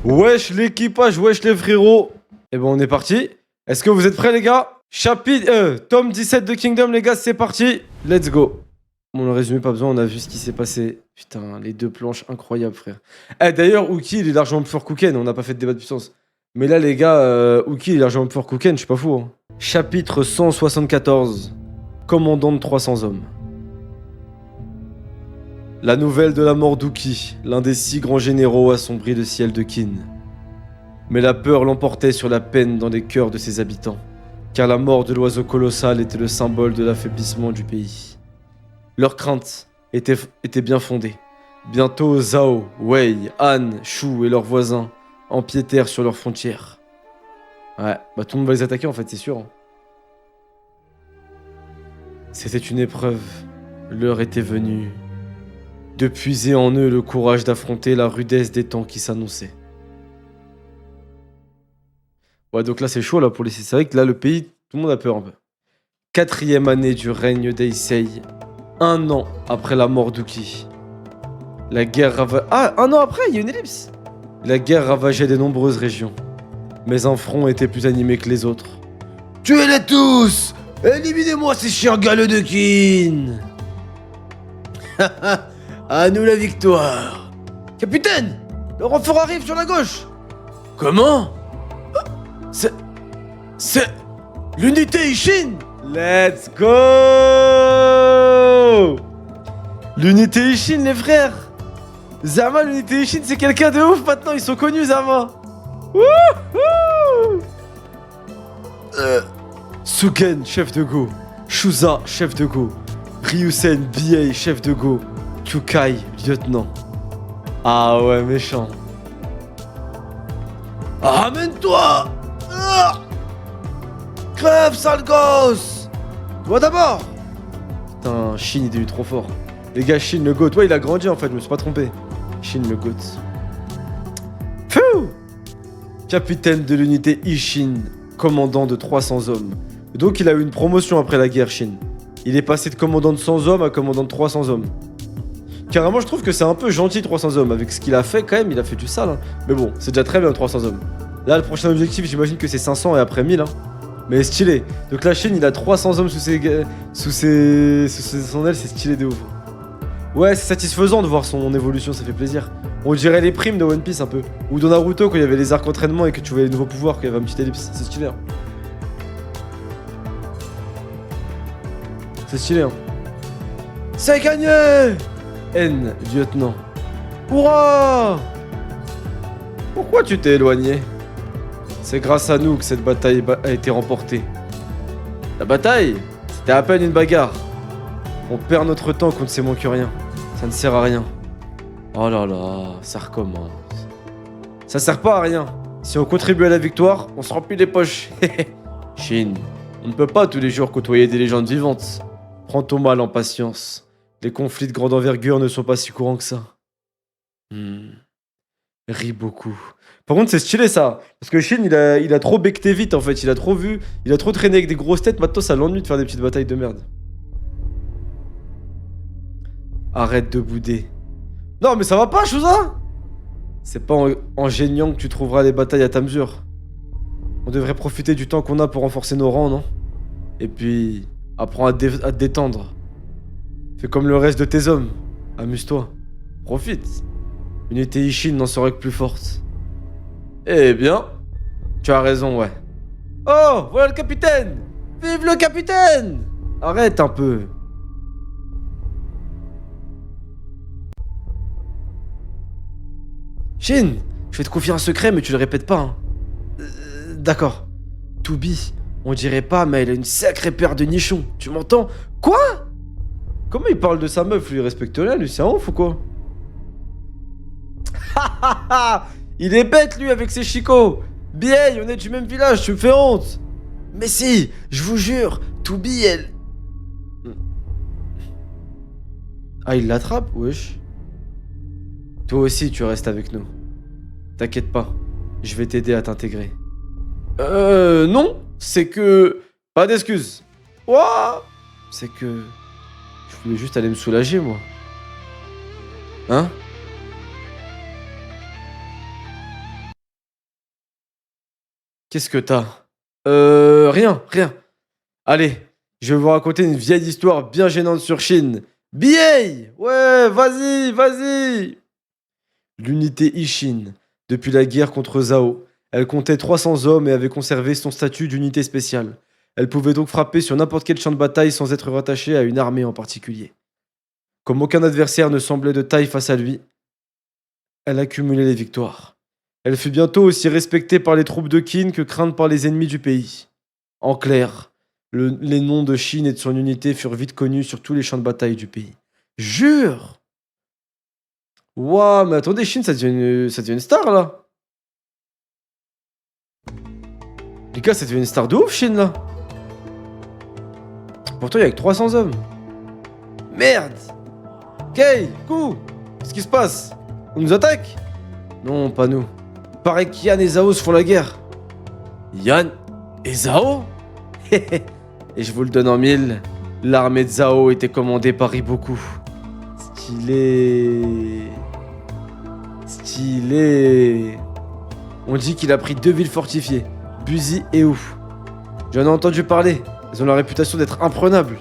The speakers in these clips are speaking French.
Wesh l'équipage, wesh les frérots. Et ben on est parti. Est-ce que vous êtes prêts les gars? Tome 17 de Kingdom les gars, c'est parti. Let's go. Bon le résumé pas besoin, on a vu ce qui s'est passé. Putain, les deux planches incroyables frère. Eh d'ailleurs, Uki il est largement plus fort qu'Uken, on n'a pas fait de débat de puissance. Mais là les gars, Uki il est largement plus fort qu'Uken, je suis pas fou. Hein. Chapitre 174. Commandant de 300 hommes. La nouvelle de la mort d'Uki, l'un des 6 grands généraux, assombrit le ciel de Kin. Mais la peur l'emportait sur la peine dans les cœurs de ses habitants, car la mort de l'oiseau colossal était le symbole de l'affaiblissement du pays. Leurs craintes étaient bien fondées. Bientôt Zhao, Wei, Han, Shu et leurs voisins empiétèrent sur leurs frontières. Ouais, bah tout le monde va les attaquer en fait, c'est sûr. Hein. C'était une épreuve. L'heure était venue de puiser en eux le courage d'affronter la rudesse des temps qui s'annonçaient. Ouais, donc là c'est chaud là pour les... C'est vrai que là le pays, tout le monde a peur un peu. 4e année du règne d'Eisei, 1 an après la mort d'Uki. La guerre ravageait... Ah, 1 an après, il y a une ellipse. La guerre ravageait de nombreuses régions, mais un front était plus animé que les autres. Tuez-les tous! Éliminez-moi ces chiens galeux de Kin! À nous la victoire! Capitaine! Le renfort arrive sur la gauche! Comment? C'est... l'unité Ishin! Let's go! L'unité Ishin, les frères! Zama, l'unité Ishin, c'est quelqu'un de ouf maintenant, ils sont connus, Zama! Wouhou! Sugen, chef de Go. Shuza, chef de Go. Ryusen, BA, chef de Go. Kyukai, lieutenant. Ah ouais, méchant. Ramène-toi! Crève, sale gosse! Toi d'abord! Putain, Shin, il est devenu trop fort. Les gars, Shin, le GOAT. Ouais, il a grandi en fait, je me suis pas trompé. Shin, le GOAT. Pfff! Capitaine de l'unité Ishin, commandant de 300 hommes. Donc il a eu une promotion après la guerre, Shin. Il est passé de commandant de 100 hommes à commandant de 300 hommes. Carrément, je trouve que c'est un peu gentil 300 hommes. Avec ce qu'il a fait, quand même, il a fait du sale. Hein. Mais bon, c'est déjà très bien 300 hommes. Là, le prochain objectif, j'imagine que c'est 500 et après 1000. Hein. Mais stylé. Donc la Chine, il a 300 hommes sous son aile, c'est stylé de ouf. Ouais, c'est satisfaisant de voir son évolution, ça fait plaisir. On dirait les primes de One Piece un peu. Ou dans Naruto, quand il y avait les arcs entraînement et que tu voyais les nouveaux pouvoirs, qu'il y avait un petit ellipse. C'est stylé. Hein. C'est stylé, hein. C'est gagné! N, lieutenant. Hurrah! Pourquoi tu t'es éloigné? C'est grâce à nous que cette bataille a été remportée. La bataille? C'était à peine une bagarre. On perd notre temps contre ces moins que rien. Ça ne sert à rien. Oh là là, ça recommence. Ça sert pas à rien. Si on contribue à la victoire, on se remplit les poches. Shin, on ne peut pas tous les jours côtoyer des légendes vivantes. Prends ton mal en patience. Les conflits de grande envergure ne sont pas si courants que ça. Ris beaucoup. Par contre, c'est stylé ça. Parce que Shin, il a trop becté vite en fait. Il a trop vu. Il a trop traîné avec des grosses têtes. Maintenant, ça l'ennuie de faire des petites batailles de merde. Arrête de bouder. Non, mais ça va pas, Shuza. C'est pas en geignant que tu trouveras les batailles à ta mesure. On devrait profiter du temps qu'on a pour renforcer nos rangs, non? Et puis, apprends à te détendre. Fais comme le reste de tes hommes. Amuse-toi. Profite. L'unité Ishin n'en serait que plus forte. Eh bien, tu as raison, ouais. Oh, voilà le capitaine! Vive le capitaine! Arrête un peu. Shin, je vais te confier un secret, mais tu le répètes pas. Hein. D'accord. Toubi, on dirait pas, mais elle a une sacrée paire de nichons. Tu m'entends? Quoi? Comment il parle de sa meuf, lui, il respecte rien, lui, c'est un ouf ou quoi? Il est bête, lui, avec ses chicots. Bien, on est du même village, tu me fais honte. Mais si, je vous jure, Toubi, elle... Ah, il l'attrape, wesh. Toi aussi, tu restes avec nous. T'inquiète pas, je vais t'aider à t'intégrer. Non, c'est que... Pas d'excuses. Ouah. C'est que... Je voulais juste aller me soulager, moi. Hein? Qu'est-ce que t'as? Rien. Allez, je vais vous raconter une vieille histoire bien gênante sur Shin. BA! Ouais, vas-y! L'unité Ishin, depuis la guerre contre Zhao, elle comptait 300 hommes et avait conservé son statut d'unité spéciale. Elle pouvait donc frapper sur n'importe quel champ de bataille sans être rattachée à une armée en particulier. Comme aucun adversaire ne semblait de taille face à lui, elle accumulait les victoires. Elle fut bientôt aussi respectée par les troupes de Qin que crainte par les ennemis du pays. En clair, les noms de Shin et de son unité furent vite connus sur tous les champs de bataille du pays. Jure! Waouh, mais attendez, Shin, ça devient une star, là. Les gars, ça devient une star de ouf, Shin, là. Pourtant, il y a que 300 hommes. Merde! Kei, Ku, qu'est-ce qui se passe? On nous attaque? Non, pas nous. Paraît qu'Yan et Zhao se font la guerre. Yan et Zhao? Et je vous le donne en mille, l'armée de Zhao était commandée par Riboku. Stylé. On dit qu'il a pris 2 villes fortifiées, Buzi et Ouf. J'en ai entendu parler, elles ont la réputation d'être imprenables.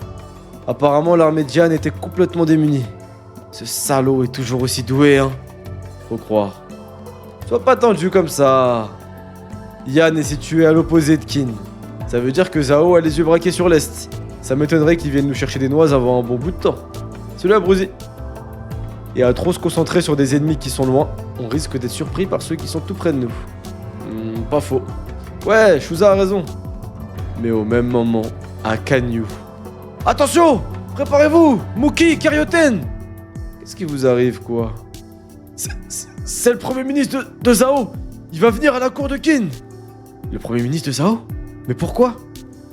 Apparemment, l'armée de Yan était complètement démunie. Ce salaud est toujours aussi doué, hein. Faut croire. Sois pas tendu comme ça. Yan est situé à l'opposé de Qin. Ça veut dire que Zhao a les yeux braqués sur l'est. Ça m'étonnerait qu'il vienne nous chercher des noix avant un bon bout de temps. Celui-là, Bruzy. Et à trop se concentrer sur des ennemis qui sont loin, on risque d'être surpris par ceux qui sont tout près de nous. Pas faux. Ouais, Shuza a raison. Mais au même moment, à Kanyu. Attention! Préparez-vous! Muki, Karyoten! Qu'est-ce qui vous arrive, quoi? C'est le premier ministre de Zhao! Il va venir à la cour de Qin! Le premier ministre de Zhao? Mais pourquoi?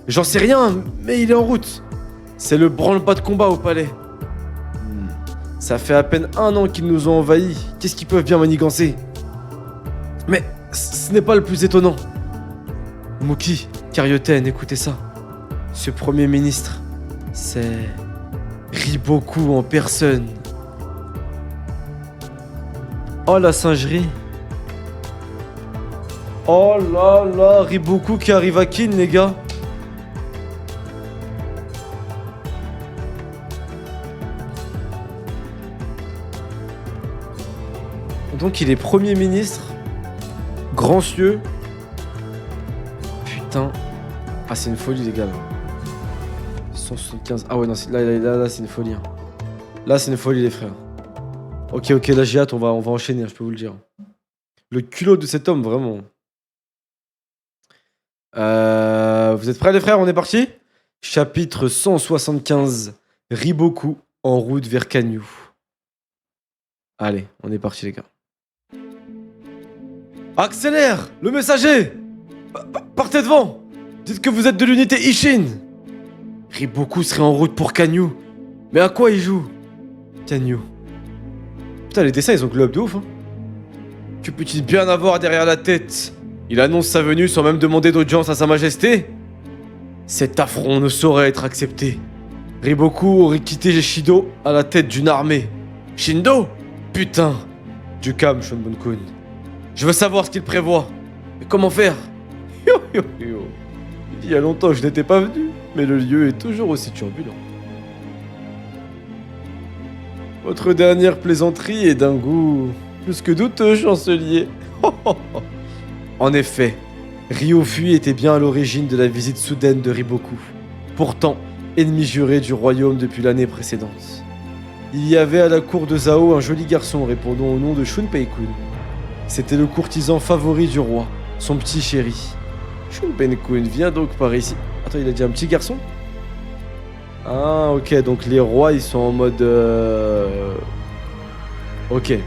J'en sais rien, mais il est en route. C'est le branle-bas de combat au palais. Ça fait à peine 1 an qu'ils nous ont envahis. Qu'est-ce qu'ils peuvent bien manigancer? Mais ce n'est pas le plus étonnant. Muki, Karyoten, écoutez ça. Ce premier ministre, c'est Riboku en personne. Oh la singerie. Oh là là, Riboku qui arrive à Qin, les gars. Donc il est Premier ministre. Grand cieux. Putain. Ah, c'est une folie, les gars. Là. 175. Ah ouais, non, là c'est une folie. Hein. Là, c'est une folie, les frères. Ok, là j'ai hâte, on va enchaîner, je peux vous le dire. Le culot de cet homme, vraiment. Vous êtes prêts, les frères? On est parti? Chapitre 175. Riboku en route vers Kanyu. Allez, on est parti, les gars. Accélère! Le messager! Partez devant! Dites que vous êtes de l'unité Ishin! Riboku serait en route pour Kanyu. Mais à quoi il joue? Kanyu. Putain, les dessins, ils ont globe de ouf, hein. Que peut-il bien avoir derrière la tête? Il annonce sa venue sans même demander d'audience à sa majesté? Cet affront ne saurait être accepté. Riboku aurait quitté Shido à la tête d'une armée. Shindo? Putain! Du calme, Shunbun-kun. Je veux savoir ce qu'il prévoit. Mais comment faire? Il y a longtemps que je n'étais pas venu, mais le lieu est toujours aussi turbulent. Votre dernière plaisanterie est d'un goût plus que douteux, chancelier. En effet, Ryofui était bien à l'origine de la visite soudaine de Riboku, pourtant ennemi juré du royaume depuis l'année précédente. Il y avait à la cour de Zhao un joli garçon répondant au nom de Shunpei-kun. C'était le courtisan favori du roi, son petit chéri. Shunpei-kun, viens donc par ici. Attends, il a dit un petit garçon? Ah, ok, donc les rois, ils sont en mode... Ok.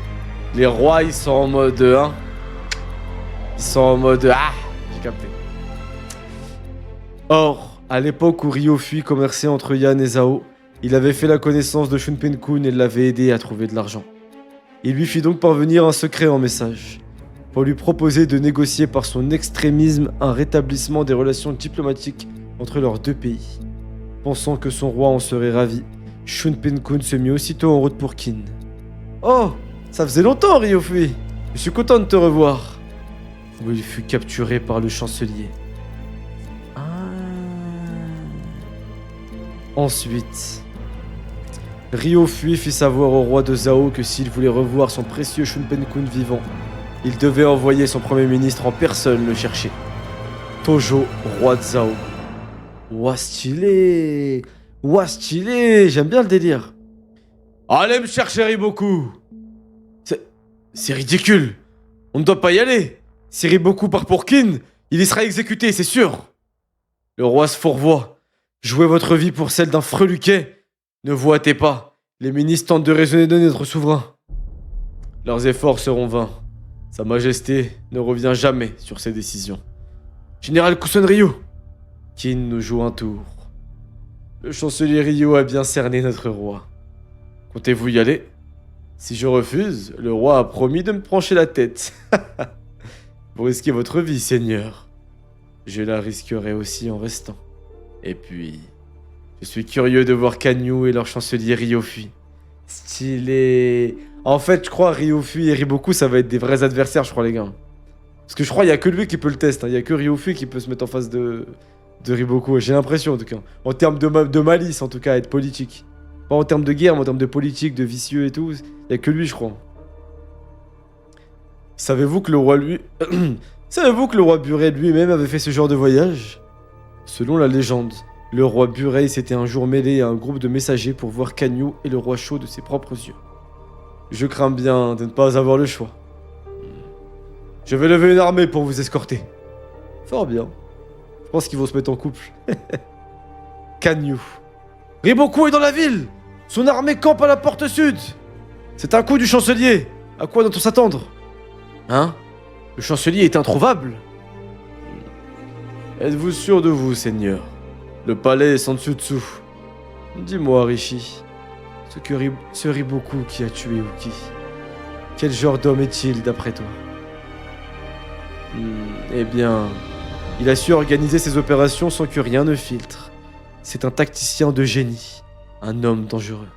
Les rois, ils sont en mode... Hein. Ils sont en mode... Ah, j'ai capté. Or, à l'époque où Ryofui commerçait entre Yan et Zhao, il avait fait la connaissance de Shunpei-kun et l'avait aidé à trouver de l'argent. Il lui fit donc parvenir un secret en message, pour lui proposer de négocier par son extrémisme un rétablissement des relations diplomatiques entre leurs deux pays. Pensant que son roi en serait ravi, Shunpei-kun se mit aussitôt en route pour Qin. Oh, ça faisait longtemps, Ryofui. Je suis content de te revoir. où il fut capturé par le chancelier. Ah. Ensuite, Ryofui fit savoir au roi de Zhao que s'il voulait revoir son précieux Shunpenkun vivant, il devait envoyer son premier ministre en personne le chercher. Tojo, roi de Zhao. Ouah, stylé! Ouah, stylé! J'aime bien le délire. Allez me chercher Riboku! C'est ridicule! On ne doit pas y aller! Si Riboku part pour Kin, il y sera exécuté, c'est sûr! Le roi se fourvoie. Jouez votre vie pour celle d'un freluquet. Ne vous hâtez pas. Les ministres tentent de raisonner de notre souverain. Leurs efforts seront vains. Sa Majesté ne revient jamais sur ses décisions. Général Kuson Ryu, Kin nous joue un tour. Le chancelier Ryu a bien cerné notre roi. Comptez-vous y aller? Si je refuse, le roi a promis de me trancher la tête. Vous risquez votre vie, seigneur. Je la risquerai aussi en restant. Et puis, je suis curieux de voir Kanyu et leur chancelier Ryofui. Stylé. En fait, je crois Ryofui et Riboku, ça va être des vrais adversaires, je crois, les gars. Parce que je crois qu'il y a que lui qui peut le tester. Il y a que Ryofui qui peut se mettre en face de Riboku. J'ai l'impression, en tout cas. En termes de malice, en tout cas, être politique. Pas en termes de guerre, mais en termes de politique, de vicieux et tout. Il y a que lui, je crois. Savez-vous que le roi Savez-vous que le roi Burei lui-même avait fait ce genre de voyage? Selon la légende, le roi Burei s'était un jour mêlé à un groupe de messagers pour voir Kanyu et le roi Sho de ses propres yeux. Je crains bien de ne pas avoir le choix. Je vais lever une armée pour vous escorter. Fort bien. Je pense qu'ils vont se mettre en couple. Kanyu. Riboku est dans la ville! Son armée campe à la porte sud! C'est un coup du chancelier! À quoi doit-on s'attendre? Hein? Le chancelier est introuvable? Êtes-vous sûr de vous, seigneur? Le palais est sans dessus-dessous. Dis-moi, Rishi, ce Riboku qui a tué Uki, quel genre d'homme est-il d'après toi? Eh bien, il a su organiser ses opérations sans que rien ne filtre. C'est un tacticien de génie, un homme dangereux.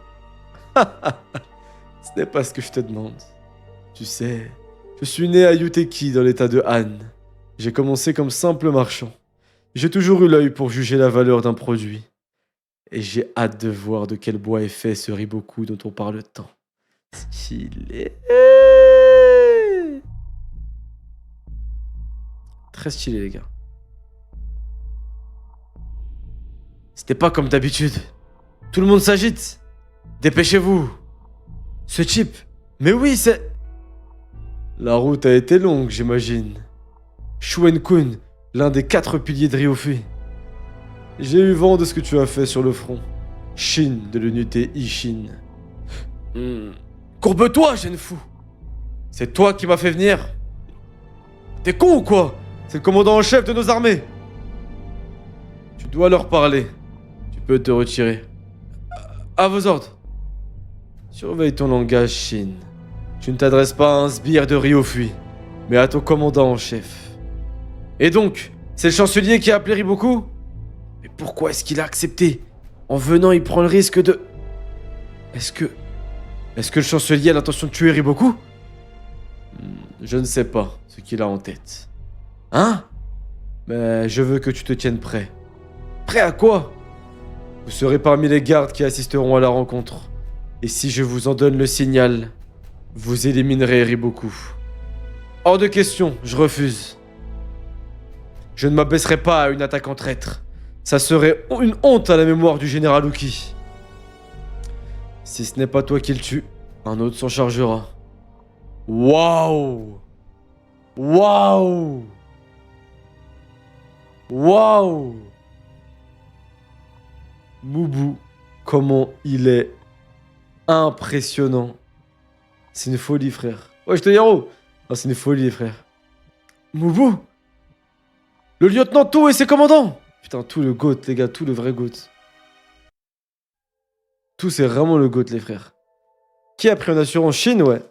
Ce n'est pas ce que je te demande. Tu sais, je suis né à Yuteki dans l'état de Han. J'ai commencé comme simple marchand. J'ai toujours eu l'œil pour juger la valeur d'un produit. Et j'ai hâte de voir de quel bois est fait ce Riboku dont on parle tant. Stylé. Très stylé, les gars. C'était pas comme d'habitude. Tout le monde s'agite. Dépêchez-vous. Ce type. Mais oui, c'est... La route a été longue, j'imagine. Shuen-kun, l'un des 4 piliers de Ryofui. J'ai eu vent de ce que tu as fait sur le front. Shin de l'unité Ishin. Courbe-toi, jeune fou. C'est toi qui m'as fait venir. T'es con ou quoi? C'est le commandant en chef de nos armées. Tu dois leur parler. Tu peux te retirer. À vos ordres. Surveille ton langage, Shin. Tu ne t'adresses pas à un sbire de Ryofui, mais à ton commandant en chef. Et donc, c'est le chancelier qui a appelé Riboku? Mais pourquoi est-ce qu'il a accepté? En venant, il prend le risque de... Est-ce que le chancelier a l'intention de tuer Riboku? Je ne sais pas ce qu'il a en tête. Hein? Mais je veux que tu te tiennes prêt. Prêt à quoi? Vous serez parmi les gardes qui assisteront à la rencontre. Et si je vous en donne le signal, vous éliminerez Riboku. Hors de question, je refuse. Je ne m'abaisserai pas à une attaque en traître. Ça serait une honte à la mémoire du général Uki. Si ce n'est pas toi qui le tue, un autre s'en chargera. Waouh! Waouh! Waouh! Mubu, comment il est impressionnant. C'est une folie, frère. Ouais, je te dis, héros. Ah, c'est une folie, frère. Mubu! Le lieutenant Tout et ses commandants! Putain, tout le GOAT, les gars, tout le vrai GOAT. Tout, c'est vraiment le GOAT, les frères. Qui a pris en assurance? Chine, ouais.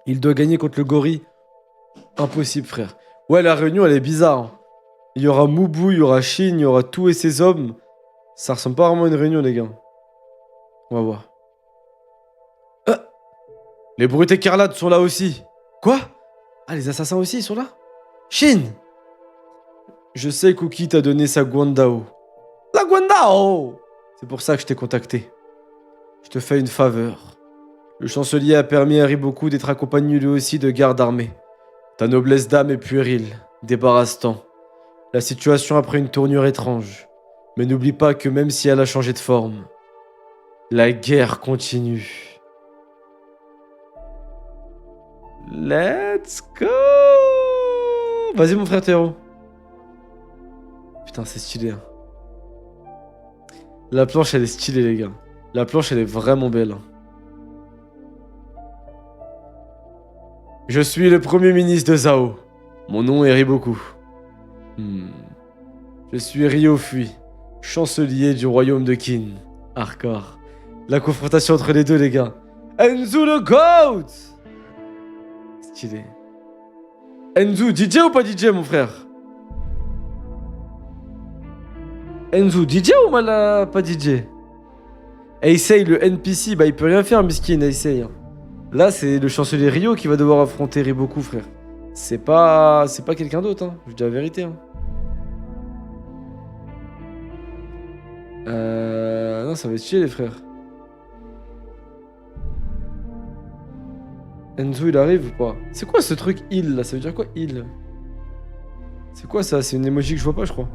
Il doit gagner contre le gorille. Impossible, frère. Ouais, la réunion, elle est bizarre. Hein. Il y aura Mubu, il y aura Shin, il y aura Tout et ses hommes. Ça ressemble pas vraiment à une réunion, les gars. On va voir. Les brutes écarlates sont là aussi. Quoi? Ah, les assassins aussi, ils sont là? Shin! Je sais qu'Uki t'a donné sa Guandao. La Guandao! C'est pour ça que je t'ai contacté. Je te fais une faveur. Le chancelier a permis à Riboku d'être accompagné lui aussi de gardes armés. Ta noblesse d'âme est puérile, débarrasse-t'en. La situation a pris une tournure étrange. Mais n'oublie pas que même si elle a changé de forme, la guerre continue. Let's go! Vas-y mon frère Théo. Putain, c'est stylé. Hein. La planche, elle est stylée, les gars. La planche, elle est vraiment belle. Hein. Je suis le premier ministre de Zao. Mon nom est Riboku. Je suis Ryofui, chancelier du royaume de Qin. Hardcore. La confrontation entre les deux, les gars. Enzu le GOAT! Stylé. Enzu, DJ ou pas DJ, mon frère? Enzu, DJ ou pas DJ? Eisei, le NPC, bah il peut rien faire, miskin, Eisei. Hein. Là, c'est le chancelier Ryo qui va devoir affronter Riboku, frère. C'est pas quelqu'un d'autre, hein. Je dis la vérité, hein. Non, ça va être chier, les frères. Enzu, il arrive ou pas? C'est quoi ce truc heal là? Ça veut dire quoi heal? C'est quoi ça? C'est une emoji que je vois pas, je crois.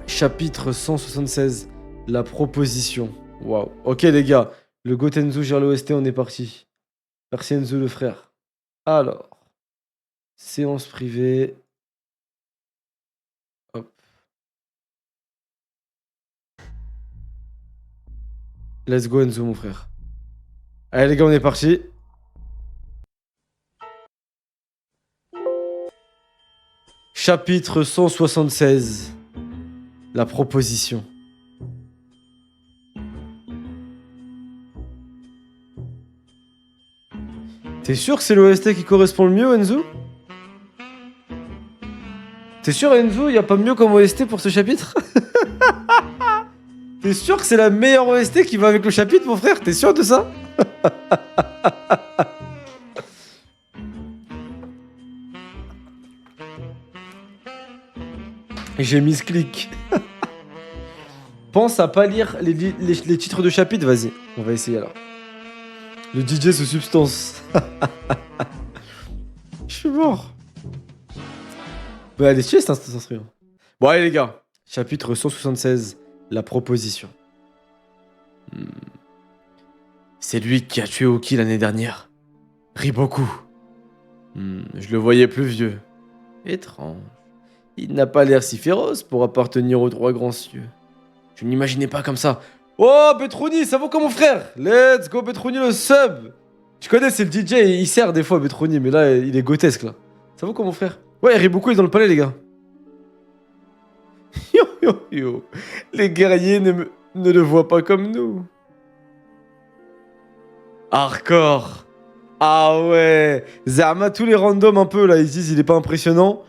Chapitre 176. La proposition. Waouh. Ok, les gars. Le Gotenzu gère l'OST, on est parti. Merci Enzu, le frère. Alors. Séance privée. Hop. Let's go Enzu, mon frère. Allez les gars, on est parti. Chapitre 176. La proposition. T'es sûr que c'est l'OST qui correspond le mieux, Enzu? T'es sûr, Enzu, y a pas mieux comme OST pour ce chapitre? T'es sûr que c'est la meilleure OST qui va avec le chapitre, mon frère? T'es sûr de ça? J'ai mis ce clic. Pense à pas lire les titres de chapitre, vas-y. On va essayer alors. Le DJ sous substance. Je suis mort. Bah, elle est stylée, cet instrument. Bon, allez, les gars. Chapitre 176. La proposition. C'est lui qui a tué Oki l'année dernière. Riboku. Je le voyais plus vieux. Étrange. Il n'a pas l'air si féroce pour appartenir aux trois grands cieux. Je n'imaginais pas comme ça. Oh, Betroni, ça vaut comme mon frère. Let's go, Betroni, le sub. Tu connais, c'est le DJ, il sert des fois, Betroni, mais là, il est grotesque, là. Ça vaut comme mon frère. Ouais, Riboku est dans le palais, les gars. Yo, yo, yo. Les guerriers ne le voient pas comme nous. Hardcore. Ah ouais. Zama, tous les randoms un peu, là, ils disent il est pas impressionnant.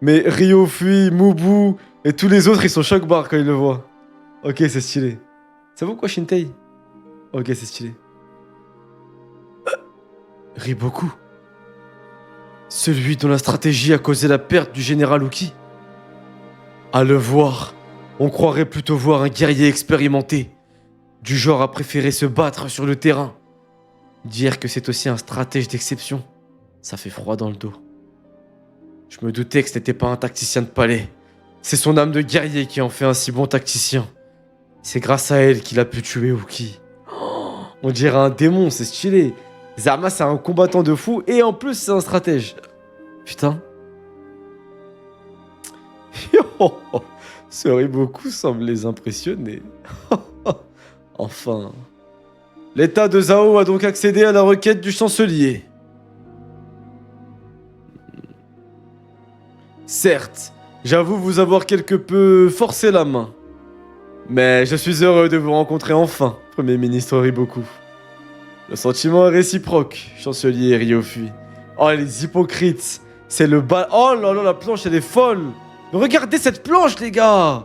Mais Ryofui, Mubu et tous les autres, ils sont choc-barre quand ils le voient. Ok, c'est stylé. Ça vaut quoi, Shintei? Ok, c'est stylé. Riboku. Celui dont la stratégie a causé la perte du général Uki. À le voir, on croirait plutôt voir un guerrier expérimenté, du genre à préférer se battre sur le terrain. Dire que c'est aussi un stratège d'exception, ça fait froid dans le dos. Je me doutais que ce n'était pas un tacticien de palais. C'est son âme de guerrier qui en fait un si bon tacticien. C'est grâce à elle qu'il a pu tuer Uki. Oh, on dirait un démon, c'est stylé. Zama, c'est un combattant de fou et en plus, c'est un stratège. Putain. Ce Riboku semble les impressionner. Enfin. L'état de Zao a donc accédé à la requête du chancelier. Certes, j'avoue vous avoir quelque peu forcé la main. Mais je suis heureux de vous rencontrer enfin, Premier ministre Riboku. Le sentiment est réciproque, chancelier Ryofui. Oh, les hypocrites. C'est le bal... Oh là là, la planche, elle est folle. Regardez cette planche, les gars.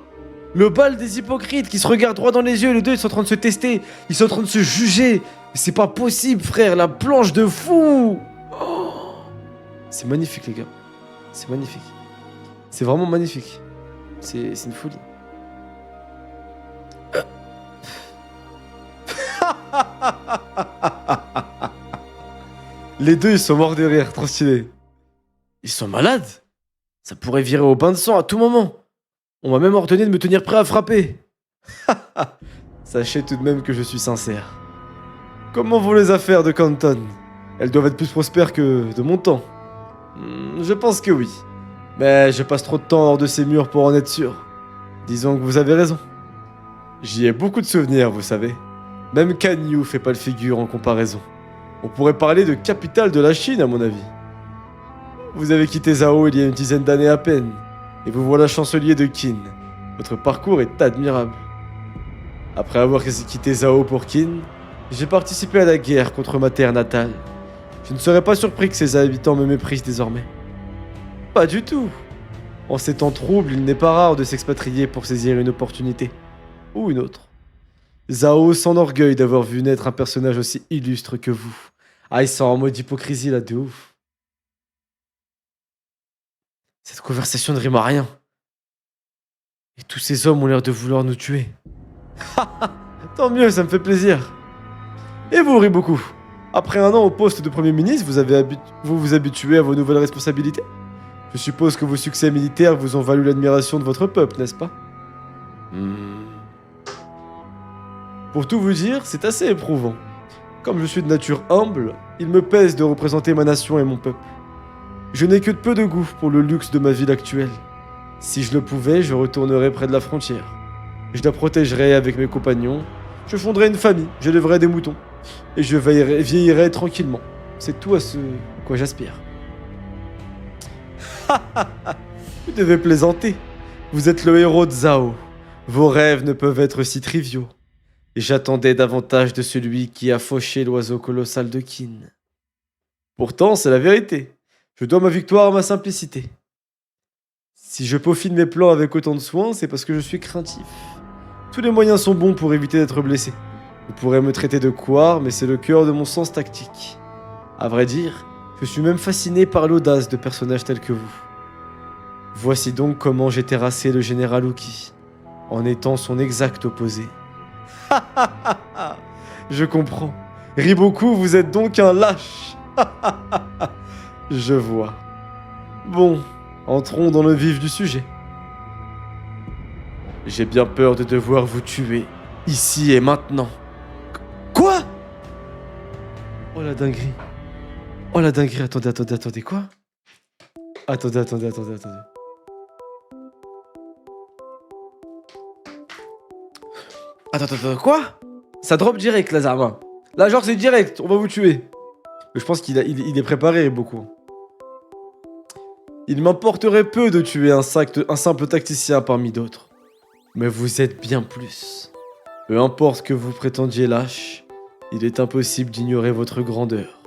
Le bal des hypocrites qui se regardent droit dans les yeux. Les deux, ils sont en train de se tester. Ils sont en train de se juger. Mais c'est pas possible, frère, la planche de fou. Oh, c'est magnifique, les gars. C'est magnifique. C'est vraiment magnifique. C'est une folie. Les deux, ils sont morts de rire, trop stylé. Ils sont malades. Ça pourrait virer au bain de sang à tout moment. On m'a même ordonné de me tenir prêt à frapper. Sachez tout de même que je suis sincère. Comment vont les affaires de Canton? Elles doivent être plus prospères que de mon temps. Je pense que oui. Mais je passe trop de temps hors de ces murs pour en être sûr. Disons que vous avez raison. J'y ai beaucoup de souvenirs, vous savez. Même Kanyu fait pas le figure en comparaison. On pourrait parler de capitale de la Chine, à mon avis. Vous avez quitté Zhao il y a une dizaine d'années à peine, et vous voilà chancelier de Qin. Votre parcours est admirable. Après avoir quitté Zhao pour Qin, j'ai participé à la guerre contre ma terre natale. Je ne serais pas surpris que ses habitants me méprisent désormais. Pas du tout. En ces temps troubles, il n'est pas rare de s'expatrier pour saisir une opportunité. Ou une autre. Zhao s'enorgueille d'avoir vu naître un personnage aussi illustre que vous. Ah, ils sont en mode hypocrisie là, de ouf. Cette conversation ne rime à rien. Et tous ces hommes ont l'air de vouloir nous tuer. Tant mieux, ça me fait plaisir. Et vous, Riboku, après un an au poste de Premier ministre, vous vous habituez à vos nouvelles responsabilités? Je suppose que vos succès militaires vous ont valu l'admiration de votre peuple, n'est-ce pas? Pour tout vous dire, c'est assez éprouvant. Comme je suis de nature humble, il me pèse de représenter ma nation et mon peuple. Je n'ai que peu de goût pour le luxe de ma ville actuelle. Si je le pouvais, je retournerais près de la frontière. Je la protégerais avec mes compagnons, je fonderais une famille, j'élèverais des moutons, et je vieillirais tranquillement. C'est tout à ce quoi j'aspire. Vous devez plaisanter. Vous êtes le héros de Zhao. Vos rêves ne peuvent être si triviaux. Et j'attendais davantage de celui qui a fauché l'oiseau colossal de Qin. Pourtant, c'est la vérité. Je dois ma victoire à ma simplicité. Si je peaufine mes plans avec autant de soin, c'est parce que je suis craintif. Tous les moyens sont bons pour éviter d'être blessé. Vous pourrez me traiter de couard, mais c'est le cœur de mon sens tactique. À vrai dire, je suis même fasciné par l'audace de personnages tels que vous. Voici donc comment j'ai terrassé le général Uki, en étant son exact opposé. Je comprends. Riboku, vous êtes donc un lâche. Je vois. Bon, entrons dans le vif du sujet. J'ai bien peur de devoir vous tuer, ici et maintenant. Quoi? Oh la dinguerie. Oh la dinguerie, attendez, quoi? Attendez. Attends, quoi? Ça drop direct, la Zarma. Là, genre, c'est direct, on va vous tuer. Mais je pense qu'il est préparé, beaucoup. Il m'importerait peu de tuer un simple tacticien parmi d'autres. Mais vous êtes bien plus. Peu importe que vous prétendiez lâche, il est impossible d'ignorer votre grandeur.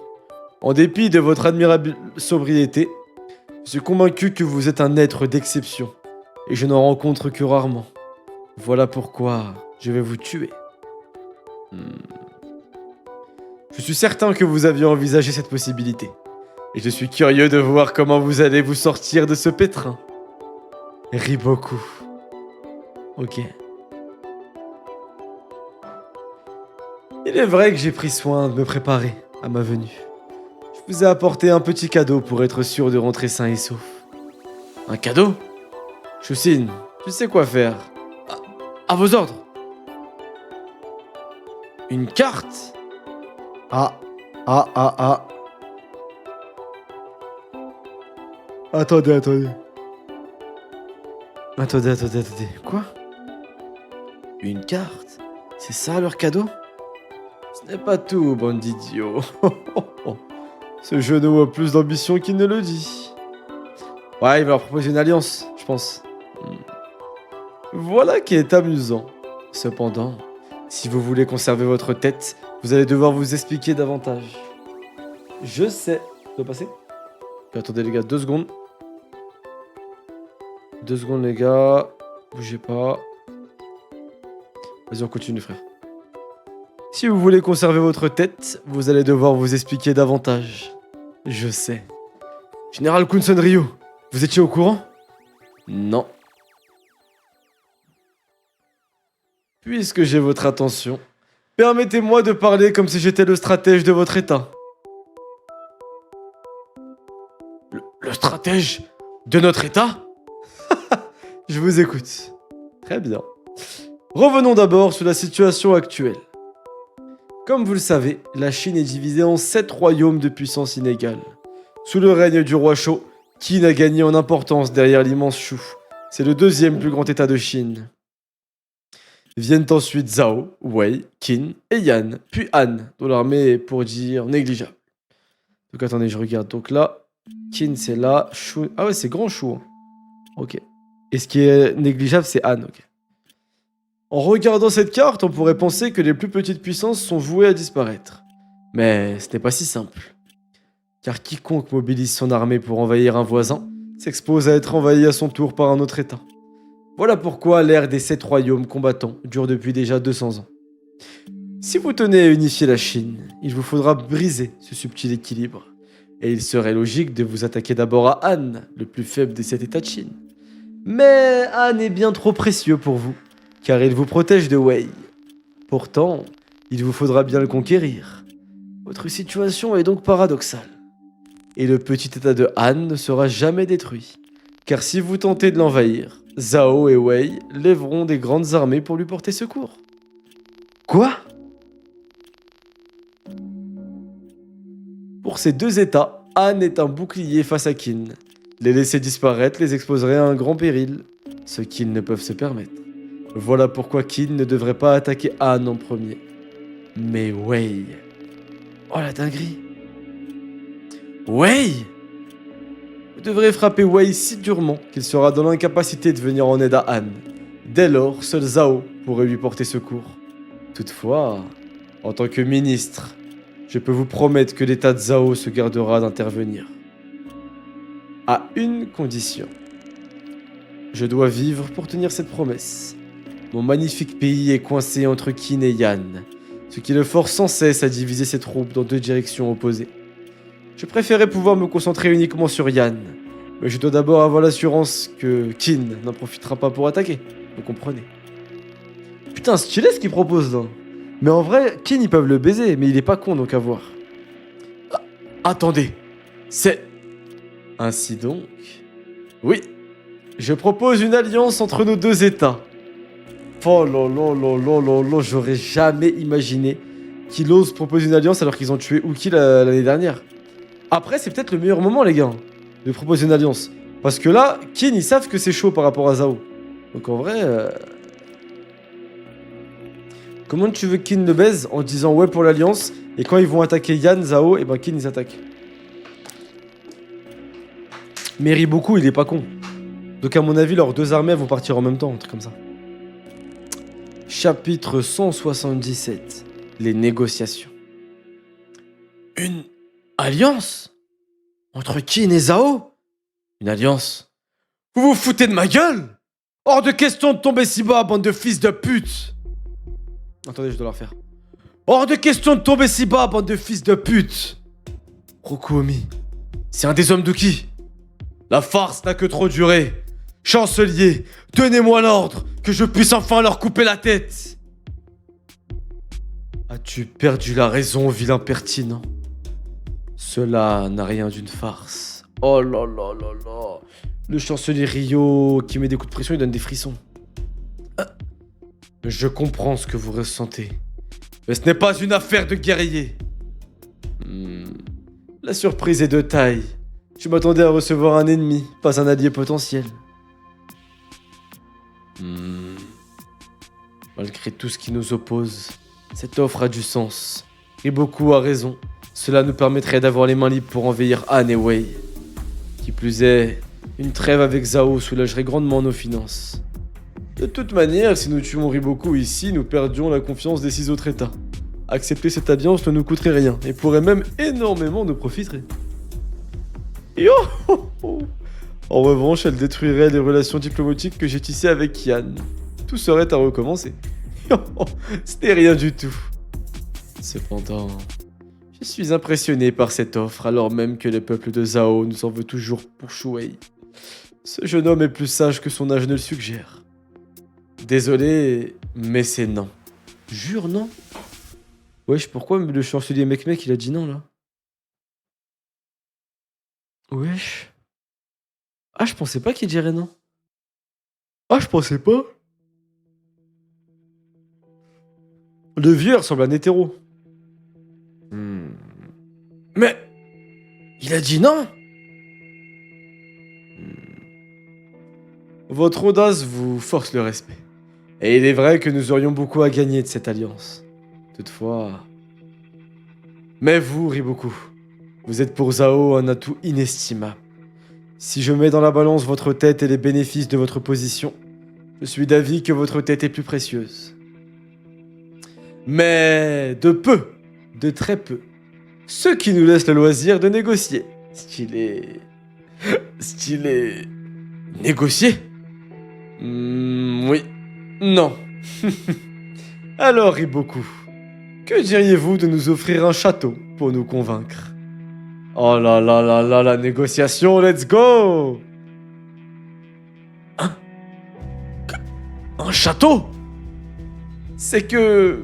En dépit de votre admirable sobriété, je suis convaincu que vous êtes un être d'exception, et je n'en rencontre que rarement. Voilà pourquoi je vais vous tuer. Je suis certain que vous aviez envisagé cette possibilité, et je suis curieux de voir comment vous allez vous sortir de ce pétrin. Riboku. Ok. Il est vrai que j'ai pris soin de me préparer à ma venue. Je vous ai apporté un petit cadeau pour être sûr de rentrer sain et sauf. Un cadeau? Choucine, tu sais quoi faire. À vos ordres. Une carte? Ah. Attendez. Quoi? Une carte? C'est ça leur cadeau? Ce n'est pas tout, bande d'idiots. Ce genou a plus d'ambition qu'il ne le dit. Ouais, il va leur proposer une alliance, je pense. Voilà qui est amusant. Cependant, si vous voulez conserver votre tête, vous allez devoir vous expliquer davantage. Je sais. Ça doit passer? Attendez les gars, 2 secondes. 2 secondes les gars. Bougez pas. Vas-y, on continue frère. Si vous voulez conserver votre tête, vous allez devoir vous expliquer davantage. Je sais. Général Kunson Ryu, vous étiez au courant? Non. Puisque j'ai votre attention, permettez-moi de parler comme si j'étais le stratège de votre état. Le stratège de notre état? Je vous écoute. Très bien. Revenons d'abord sur la situation actuelle. Comme vous le savez, la Chine est divisée en 7 royaumes de puissance inégale. Sous le règne du roi Shou, Qin a gagné en importance derrière l'immense Shu. C'est le deuxième plus grand état de Chine. Viennent ensuite Zhao, Wei, Qin et Yan, puis Han, dont l'armée est pour dire négligeable. Donc attendez, je regarde. Donc là, Qin c'est là, Shu... Ah ouais, c'est grand Shu. Hein. Ok. Et ce qui est négligeable, c'est Han, ok. En regardant cette carte, on pourrait penser que les plus petites puissances sont vouées à disparaître. Mais ce n'est pas si simple. Car quiconque mobilise son armée pour envahir un voisin s'expose à être envahi à son tour par un autre état. Voilà pourquoi l'ère des 7 royaumes combattants dure depuis déjà 200 ans. Si vous tenez à unifier la Chine, il vous faudra briser ce subtil équilibre. Et il serait logique de vous attaquer d'abord à Han, le plus faible des 7 états de Chine. Mais Han est bien trop précieux pour vous, car il vous protège de Wei. Pourtant, il vous faudra bien le conquérir. Votre situation est donc paradoxale. Et le petit état de Han ne sera jamais détruit, car si vous tentez de l'envahir, Zhao et Wei lèveront des grandes armées pour lui porter secours. Quoi? Pour ces deux états, Han est un bouclier face à Qin. Les laisser disparaître les exposerait à un grand péril, ce qu'ils ne peuvent se permettre. Voilà pourquoi Qin ne devrait pas attaquer Han en premier. Mais Wei... Oh la dinguerie! Wei! Vous devrez frapper Wei si durement qu'il sera dans l'incapacité de venir en aide à Han. Dès lors, seul Zhao pourrait lui porter secours. Toutefois, en tant que ministre, je peux vous promettre que l'état de Zhao se gardera d'intervenir. À une condition. Je dois vivre pour tenir cette promesse. Mon magnifique pays est coincé entre Qin et Yan, ce qui le force sans cesse à diviser ses troupes dans 2 directions opposées. Je préférais pouvoir me concentrer uniquement sur Yan, mais je dois d'abord avoir l'assurance que Qin n'en profitera pas pour attaquer, vous comprenez. Putain, stylé ce qu'il propose là. Mais en vrai, Qin ils peuvent le baiser, mais il est pas con donc à voir. Ah, attendez, c'est... Ainsi donc... Oui, je propose une alliance entre nos 2 états. Oh là là là là là là, j'aurais jamais imaginé qu'il ose proposer une alliance alors qu'ils ont tué Uki l'année dernière. Après, c'est peut-être le meilleur moment, les gars, de proposer une alliance. Parce que là, Qin, ils savent que c'est chaud par rapport à Zhao. Donc en vrai... Comment tu veux que Qin le baise en disant ouais pour l'alliance, et quand ils vont attaquer Yan, Zhao, et ben Qin, ils attaquent. Mais Riboku, il est pas con. Donc à mon avis, leurs 2 armées vont partir en même temps, un truc comme ça. Chapitre 177. Les négociations. Une alliance? Entre Qin et Zhao? Une alliance? Vous vous foutez de ma gueule? Hors de question de tomber si bas, bande de fils de pute! Attendez, je dois la refaire. Hors de question de tomber si bas, bande de fils de pute! Rokuomi, c'est un des hommes d'Uki. La farce n'a que trop duré. Chancelier, donnez-moi l'ordre, que je puisse enfin leur couper la tête. As-tu perdu la raison, vilain pertinent? Cela n'a rien d'une farce. Oh là là là là. Le chancelier Ryo qui met des coups de pression, il donne des frissons. Je comprends ce que vous ressentez. Mais ce n'est pas une affaire de guerrier. La surprise est de taille. Je m'attendais à recevoir un ennemi, pas un allié potentiel. Malgré tout ce qui nous oppose, cette offre a du sens. Et beaucoup a raison. Cela nous permettrait d'avoir les mains libres pour envahir Han et Wei. Qui plus est, une trêve avec Zhao soulagerait grandement nos finances. De toute manière, si nous tuons Riboku ici, nous perdions la confiance des 6 autres états. Accepter cette alliance ne nous coûterait rien, et pourrait même énormément nous profiter. Et en revanche, elle détruirait les relations diplomatiques que j'ai tissées avec Yan. Tout serait à recommencer. Ce n'est rien du tout. Cependant, je suis impressionné par cette offre alors même que le peuple de Zhao nous en veut toujours pour Shuei. Ce jeune homme est plus sage que son âge ne le suggère. Désolé, mais c'est non. Jure non? Wesh, pourquoi le chancelier mec il a dit non là? Wesh. Ah, je pensais pas qu'il dirait non. Ah, je pensais pas. Le vieux ressemble à un hétéro. Mais il a dit non. Votre audace vous force le respect. Et il est vrai que nous aurions beaucoup à gagner de cette alliance. Toutefois... Mais vous, Riboku, vous êtes pour Zhao un atout inestimable. Si je mets dans la balance votre tête et les bénéfices de votre position, je suis d'avis que votre tête est plus précieuse. Mais de peu, de très peu, ce qui nous laisse le loisir de négocier. Stylé. Stylé. Négocier? Oui. Non. Alors, Riboku, que diriez-vous de nous offrir un château pour nous convaincre? Oh là là là là, la négociation, let's go! Un château? C'est que...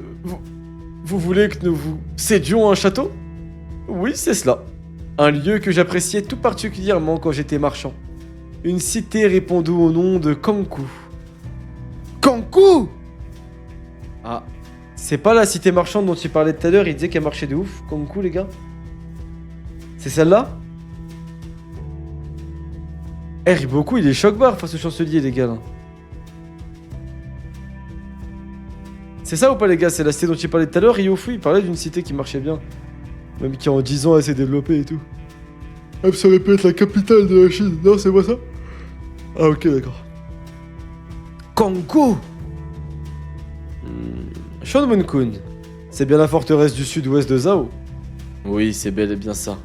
Vous voulez que nous vous cédions un château? Oui, c'est cela. Un lieu que j'appréciais tout particulièrement quand j'étais marchand. Une cité répondant au nom de Kanku. Kanku? Ah, c'est pas la cité marchande dont tu parlais tout à l'heure, il disait qu'elle marchait de ouf, Kanku les gars? C'est celle-là? Eh, Riboku, il est choc-barre face au chancelier, les gars, là. C'est ça ou pas, les gars? C'est la cité dont tu parlais tout à l'heure, Ryofu, il parlait d'une cité qui marchait bien. Même qui en 10 ans, elle s'est développée et tout. Ah, ça aurait pu être la capitale de la Chine. Non, c'est pas ça? Ah, ok, d'accord. Kanku! Shonmun-kun, c'est bien la forteresse du sud-ouest de Zhao? Oui, c'est bel et bien ça.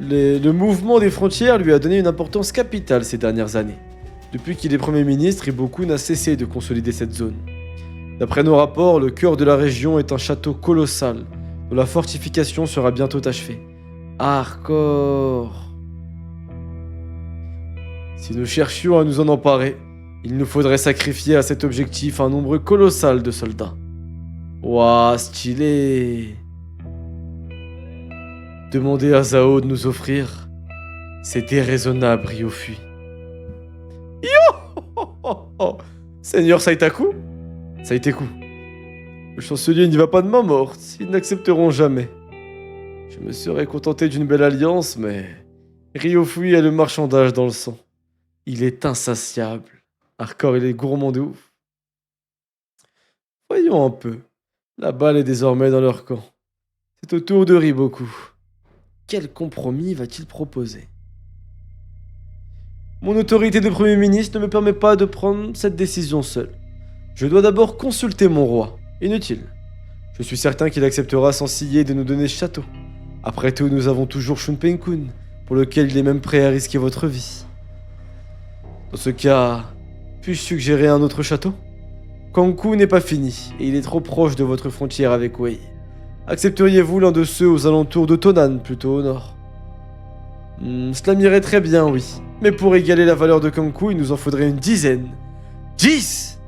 Le mouvement des frontières lui a donné une importance capitale ces dernières années. Depuis qu'il est Premier ministre, Riboku n'a cessé de consolider cette zone. D'après nos rapports, le cœur de la région est un château colossal, dont la fortification sera bientôt achevée. Hardcore. Si nous cherchions à nous en emparer, il nous faudrait sacrifier à cet objectif un nombre colossal de soldats. Ouah, stylé. Demander à Zhao de nous offrir, c'est déraisonnable, Ryofu. Yo! Seigneur Saitaku? Saiteku. Le chancelier n'y va pas de main morte, ils n'accepteront jamais. Je me serais contenté d'une belle alliance, mais Ryofu a le marchandage dans le sang. Il est insatiable. Hardcore, il est gourmand de ouf. Voyons un peu. La balle est désormais dans leur camp. C'est au tour de Riboku. Quel compromis va-t-il proposer? Mon autorité de Premier ministre ne me permet pas de prendre cette décision seul. Je dois d'abord consulter mon roi. Inutile. Je suis certain qu'il acceptera sans ciller de nous donner ce château. Après tout, nous avons toujours Shunpei-kun, pour lequel il est même prêt à risquer votre vie. Dans ce cas, puis-je suggérer un autre château? Kanku n'est pas fini, et il est trop proche de votre frontière avec Wei. Accepteriez-vous l'un de ceux aux alentours de Tonan, plutôt au nord? Cela m'irait très bien, oui. Mais pour égaler la valeur de Kanku, il nous en faudrait une dizaine. 10!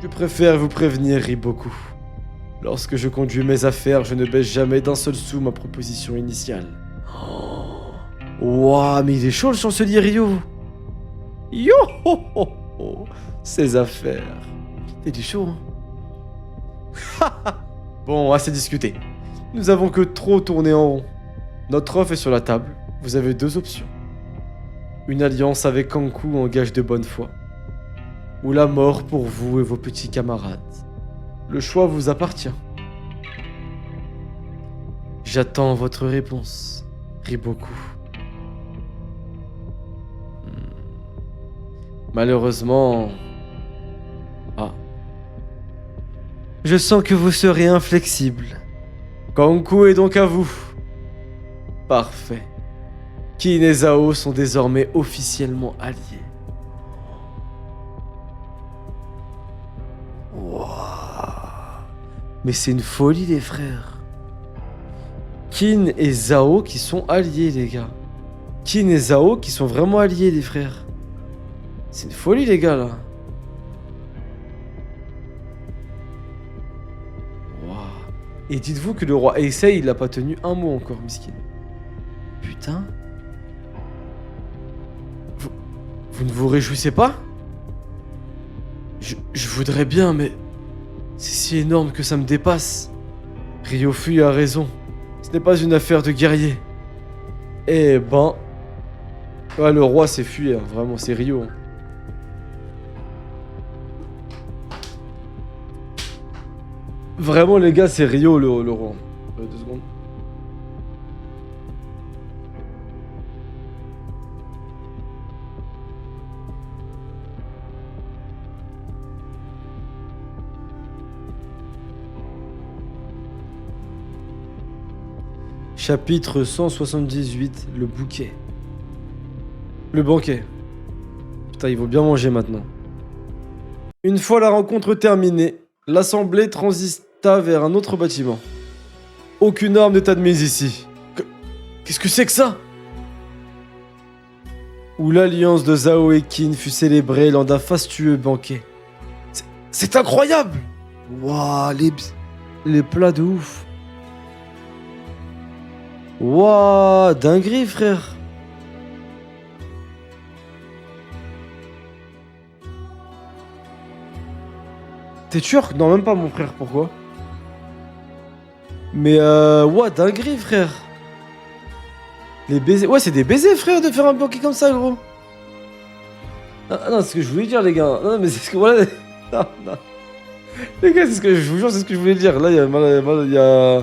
Je préfère vous prévenir, Riboku. Lorsque je conduis mes affaires, je ne baisse jamais d'un seul sou ma proposition initiale. Ouah, mais il est chaud le chancelier Ryo. Yo ho ho ho. Ses affaires. Il est chaud, hein. Bon, assez discuté. Nous avons que trop tourné en rond. Notre offre est sur la table. Vous avez deux options. Une alliance avec Kanku en gage de bonne foi. Ou la mort pour vous et vos petits camarades. Le choix vous appartient. J'attends votre réponse, Riboku. Malheureusement... Ah. Je sens que vous serez inflexible. Kanku est donc à vous. Parfait. Kin et Zhao sont désormais officiellement alliés. Wow. Mais c'est une folie, les frères. Qin et Zhao qui sont alliés, les gars. Qin et Zhao qui sont vraiment alliés, les frères. C'est une folie, les gars, là. Waouh. Et dites-vous que le roi Heisei, il a pas tenu un mot encore, miskin. Putain. Vous ne vous réjouissez pas? Je voudrais bien, mais... c'est si énorme que ça me dépasse. Ryofu a raison. Ce n'est pas une affaire de guerrier. Eh ben... ouais, le roi s'est fui, hein. Vraiment, c'est Ryo. Hein. Vraiment, les gars, c'est Ryo, le roi. 2 secondes. Chapitre 178, le bouquet. Le banquet. Putain, ils vont bien manger maintenant. Une fois la rencontre terminée, l'assemblée transita vers un autre bâtiment. Aucune arme n'est admise ici. Qu'est-ce que c'est que ça? Où l'alliance de Zhao et Qin fut célébrée lors d'un fastueux banquet. C'est incroyable! Waouh, les plats de ouf. Wouah, dinguerie, frère. T'es turc? Non, même pas, mon frère, pourquoi? Mais ouah, dinguerie, frère. Les baisers... ouais, c'est des baisers, frère, de faire un banquet comme ça, gros. Ah non, c'est ce que je voulais dire, les gars. Non, mais c'est ce que... voilà... non, non. Les gars, c'est ce que... je vous jure, c'est ce que je voulais dire. Là, il y a...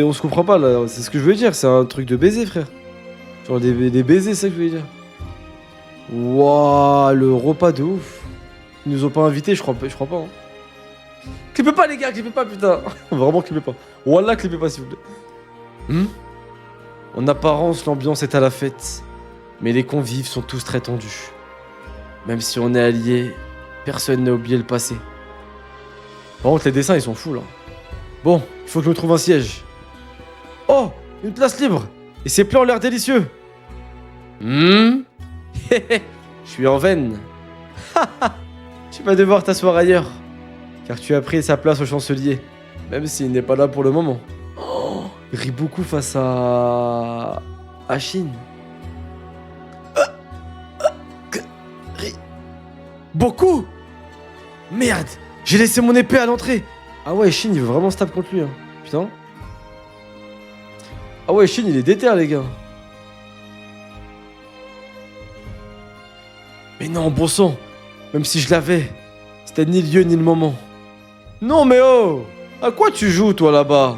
on se comprend pas, là. C'est ce que je voulais dire. C'est un truc de baiser, frère. Genre des baisers, c'est ça que je voulais dire. Wouah, le repas de ouf. Ils nous ont pas invités, je crois pas, hein. Clippez pas, les gars, clippez pas, putain. Vraiment, clippez pas. Wallah, clippez pas, s'il vous plaît. En apparence, l'ambiance est à la fête. Mais les convives sont tous très tendus. Même si on est alliés, personne n'a oublié le passé. Par contre, les dessins, ils sont fous, là. Bon, il faut que je me trouve un siège. Oh, une place libre. Et ces plats ont l'air délicieux. Je suis en veine. Tu vas devoir t'asseoir ailleurs. Car tu as pris sa place au chancelier. Même s'il n'est pas là pour le moment. Oh, il rit beaucoup face à Chine. Beaucoup. Merde, j'ai laissé mon épée à l'entrée. Ah ouais, Shin, il veut vraiment se taper contre lui, hein. Putain. Ah ouais, Shin, il est déter, les gars. Mais non, bon sang. Même si je l'avais, c'était ni le lieu ni le moment. Non, mais oh! À quoi tu joues, toi, là-bas?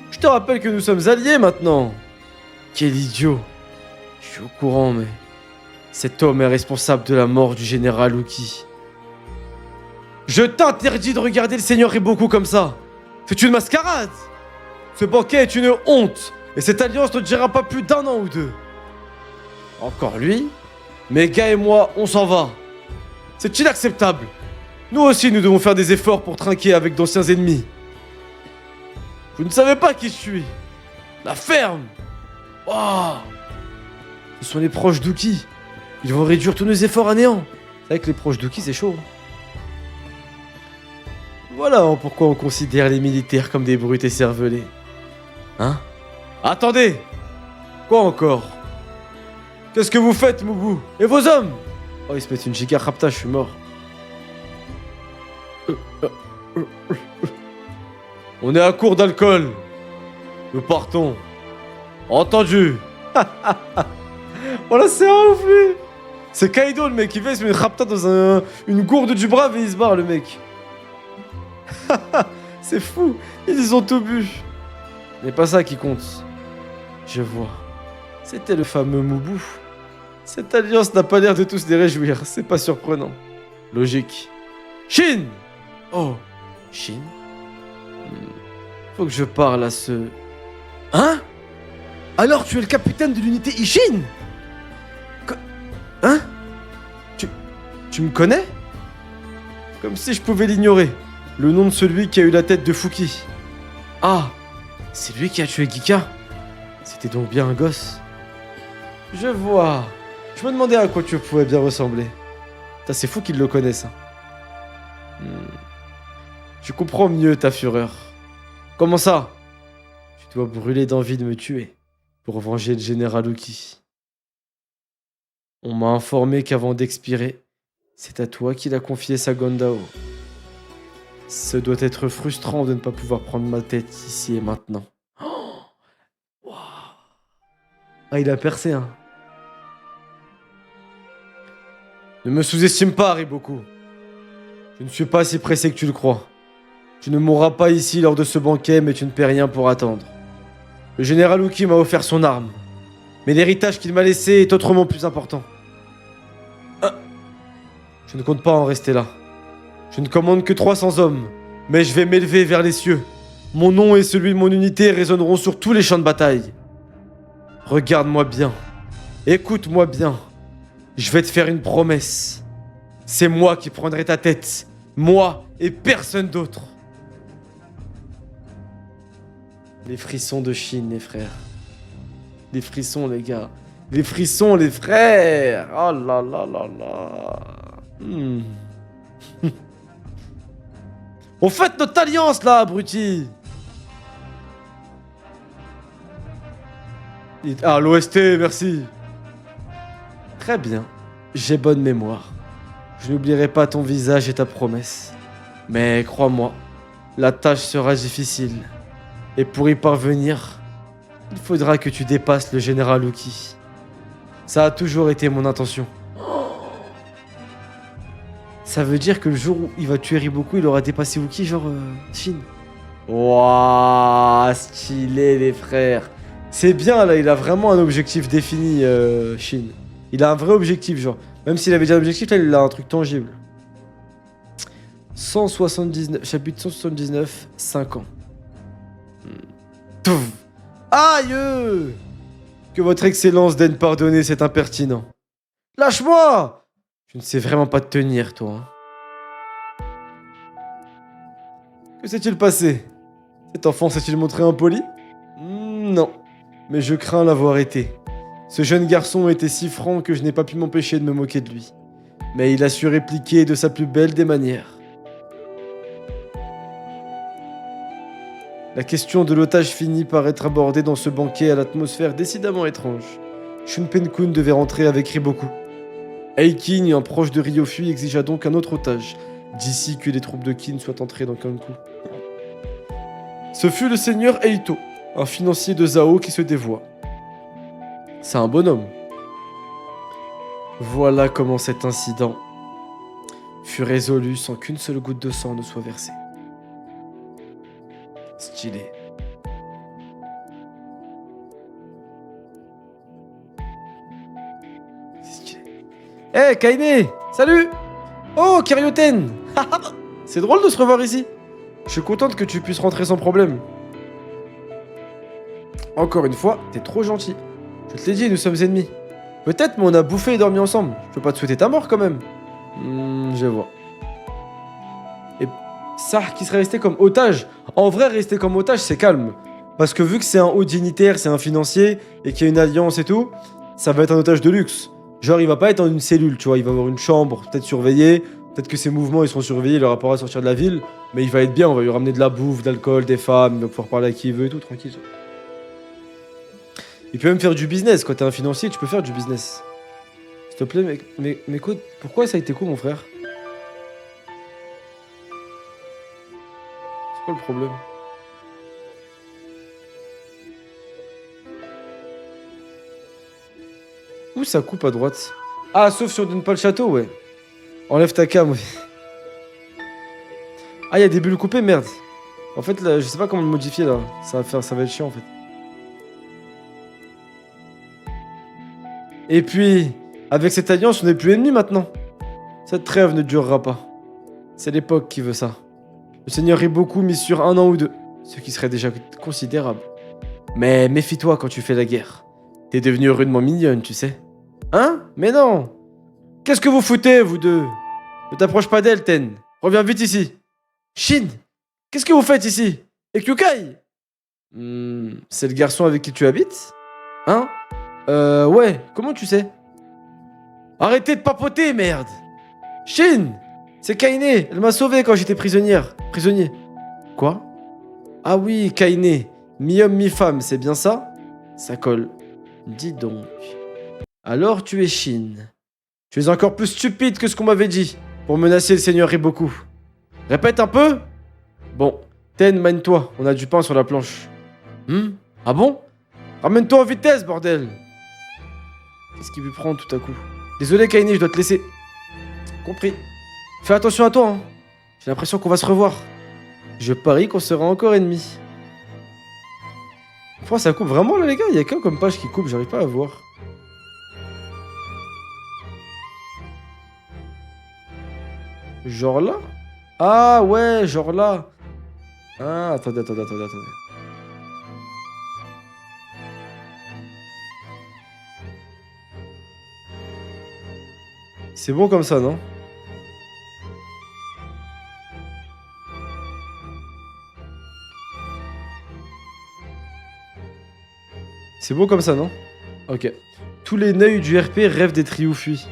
Je te rappelle que nous sommes alliés, maintenant. Quel idiot. Je suis au courant, mais... cet homme est responsable de la mort du général Uki. Je t'interdis de regarder le seigneur Riboku comme ça. C'est une mascarade. Ce banquet est une honte. Et cette alliance ne durera pas plus d'1 an ou 2. Encore lui? Mes gars et moi, on s'en va. C'est inacceptable. Nous aussi, nous devons faire des efforts pour trinquer avec d'anciens ennemis. Vous ne savez pas qui je suis. La ferme. Oh. Ce sont les proches d'Uki. Ils vont réduire tous nos efforts à néant. C'est vrai que les proches d'Uki, c'est chaud. Voilà pourquoi on considère les militaires comme des brutes écervelés. Hein? Attendez! Quoi encore? Qu'est-ce que vous faites, Moubou? Et vos hommes? Oh, ils se mettent une giga rapta, je suis mort. On est à court d'alcool. Nous partons. Entendu? Voilà, c'est un ouf, lui. C'est Kaido, le mec. Il fait, il se met une rapta dans une gourde du brave et il se barre, le mec. C'est fou. Ils ont tout bu. Mais pas ça qui compte. Je vois. C'était le fameux Moubou. Cette alliance n'a pas l'air de tous les réjouir. C'est pas surprenant. Logique. Shin! Oh. Shin? Faut que je parle à ce... Hein? Alors tu es le capitaine de l'unité Ishin? Hein? Tu me connais? Comme si je pouvais l'ignorer. Le nom de celui qui a eu la tête de Fuki. Ah, c'est lui qui a tué Gika. C'était donc bien un gosse. Je vois. Je me demandais à quoi tu pouvais bien ressembler. Putain, c'est fou qu'ils le connaissent. Hein. Je comprends mieux ta fureur. Comment ça? Tu dois brûler d'envie de me tuer pour venger le général Uki. On m'a informé qu'avant d'expirer, c'est à toi qu'il a confié sa Gandao. Ce doit être frustrant de ne pas pouvoir prendre ma tête ici et maintenant. Oh, wow. Ah, il a percé, hein. Ne me sous-estime pas, Riboku. Je ne suis pas si pressé que tu le crois. Tu ne mourras pas ici lors de ce banquet, mais tu ne paies rien pour attendre. Le général Uki m'a offert son arme. Mais l'héritage qu'il m'a laissé est autrement plus important. Je ne compte pas en rester là. Je ne commande que 300 hommes, mais je vais m'élever vers les cieux. Mon nom et celui de mon unité résonneront sur tous les champs de bataille. Regarde-moi bien. Écoute-moi bien. Je vais te faire une promesse. C'est moi qui prendrai ta tête. Moi et personne d'autre. Les frissons de Chine, les frères. Les frissons, les gars. Les frissons, les frères. Oh là là là là. On fête notre alliance, là, abruti. Ah, l'OST, merci. Très bien. J'ai bonne mémoire. Je n'oublierai pas ton visage et ta promesse. Mais crois-moi, la tâche sera difficile. Et pour y parvenir, il faudra que tu dépasses le général Uki. Ça a toujours été mon intention. Ça veut dire que le jour où il va tuer Riboku, il aura dépassé Uki, genre Shin. Wouah, stylé les frères. C'est bien là, il a vraiment un objectif défini, Shin. Il a un vrai objectif, genre. Même s'il avait déjà un objectif, là, il a un truc tangible. 179, chapitre 179, 5 ans. Pouf. Aïe! Que votre excellence daigne pardonner cet impertinent. Lâche-moi! Tu ne sais vraiment pas te tenir, toi. Hein. Que s'est-il passé? Cet enfant s'est-il montré impoli? Non, mais je crains l'avoir été. Ce jeune garçon était si franc que je n'ai pas pu m'empêcher de me moquer de lui. Mais il a su répliquer de sa plus belle des manières. La question de l'otage finit par être abordée dans ce banquet à l'atmosphère décidément étrange. Shunpen-kun devait rentrer avec Riboku. Eikin, un proche de Ryofui, exigea donc un autre otage, d'ici que les troupes de Kin soient entrées dans Kanku. Ce fut le seigneur Eito, un financier de Zao qui se dévoua. C'est un bonhomme. Voilà comment cet incident fut résolu sans qu'une seule goutte de sang ne soit versée. Stylé. Stylé. Hey, Kaine! Salut! Oh, Kiryoten! C'est drôle de se revoir ici. Je suis contente que tu puisses rentrer sans problème. Encore une fois, t'es trop gentil. Je te l'ai dit, nous sommes ennemis. Peut-être, mais on a bouffé et dormi ensemble. Je peux pas te souhaiter ta mort quand même. Je vois. Et ça, qui serait resté comme otage. En vrai, rester comme otage, c'est calme. Parce que vu que c'est un haut dignitaire, c'est un financier, et qu'il y a une alliance et tout, ça va être un otage de luxe. Genre, il va pas être dans une cellule, tu vois. Il va avoir une chambre, peut-être surveillée. Peut-être que ses mouvements, ils seront surveillés, il aura pas à sortir de la ville. Mais il va être bien, on va lui ramener de la bouffe, de l'alcool, des femmes, il va pouvoir parler à qui il veut et tout, tranquille. Il peut même faire du business. Quand t'es un financier, tu peux faire du business. S'il te plaît, mais écoute, pourquoi ça a été cool, mon frère? C'est quoi le problème? Où ça coupe à droite? Ah, sauf si on donne pas le château, ouais. Enlève ta cam, oui. Ah, il y a des bulles coupées, merde. En fait, là, je sais pas comment le modifier, là. Ça va être chiant, en fait. Et puis, avec cette alliance, on n'est plus ennemis maintenant. Cette trêve ne durera pas. C'est l'époque qui veut ça. Le seigneur Riboku mise sur 1 an ou 2, ce qui serait déjà considérable. Mais méfie-toi quand tu fais la guerre. T'es devenue rudement mignonne, tu sais. Hein? Mais non! Qu'est-ce que vous foutez, vous deux? Ne t'approche pas d'elle, Ten. Reviens vite ici. Shin, qu'est-ce que vous faites ici? Et Kyukai? C'est le garçon avec qui tu habites? Hein? Ouais, comment tu sais? Arrêtez de papoter, merde! Shin! C'est Kaine, elle m'a sauvé quand j'étais prisonnière. Prisonnier. Quoi? Ah oui, Kaine. Mi-homme, mi-femme, c'est bien ça? Ça colle. Dis donc. Alors tu es Shin. Tu es encore plus stupide que ce qu'on m'avait dit pour menacer le seigneur Riboku. Répète un peu? Bon, Ten, mène-toi, on a du pain sur la planche. Ah bon? Ramène-toi en vitesse, bordel! Qu'est-ce qui lui prend tout à coup? Désolé, Kaine, je dois te laisser. Compris. Fais attention à toi, hein. J'ai l'impression qu'on va se revoir. Je parie qu'on sera encore ennemis. Pourquoi ça coupe vraiment là, les gars? Il y a qu'un comme page qui coupe, j'arrive pas à voir. Genre là? Ah ouais, genre là. Ah, attendez. C'est bon comme ça, non? C'est bon comme ça, non? Ok. Tous les neuils du RP rêvent d'être Ryufui.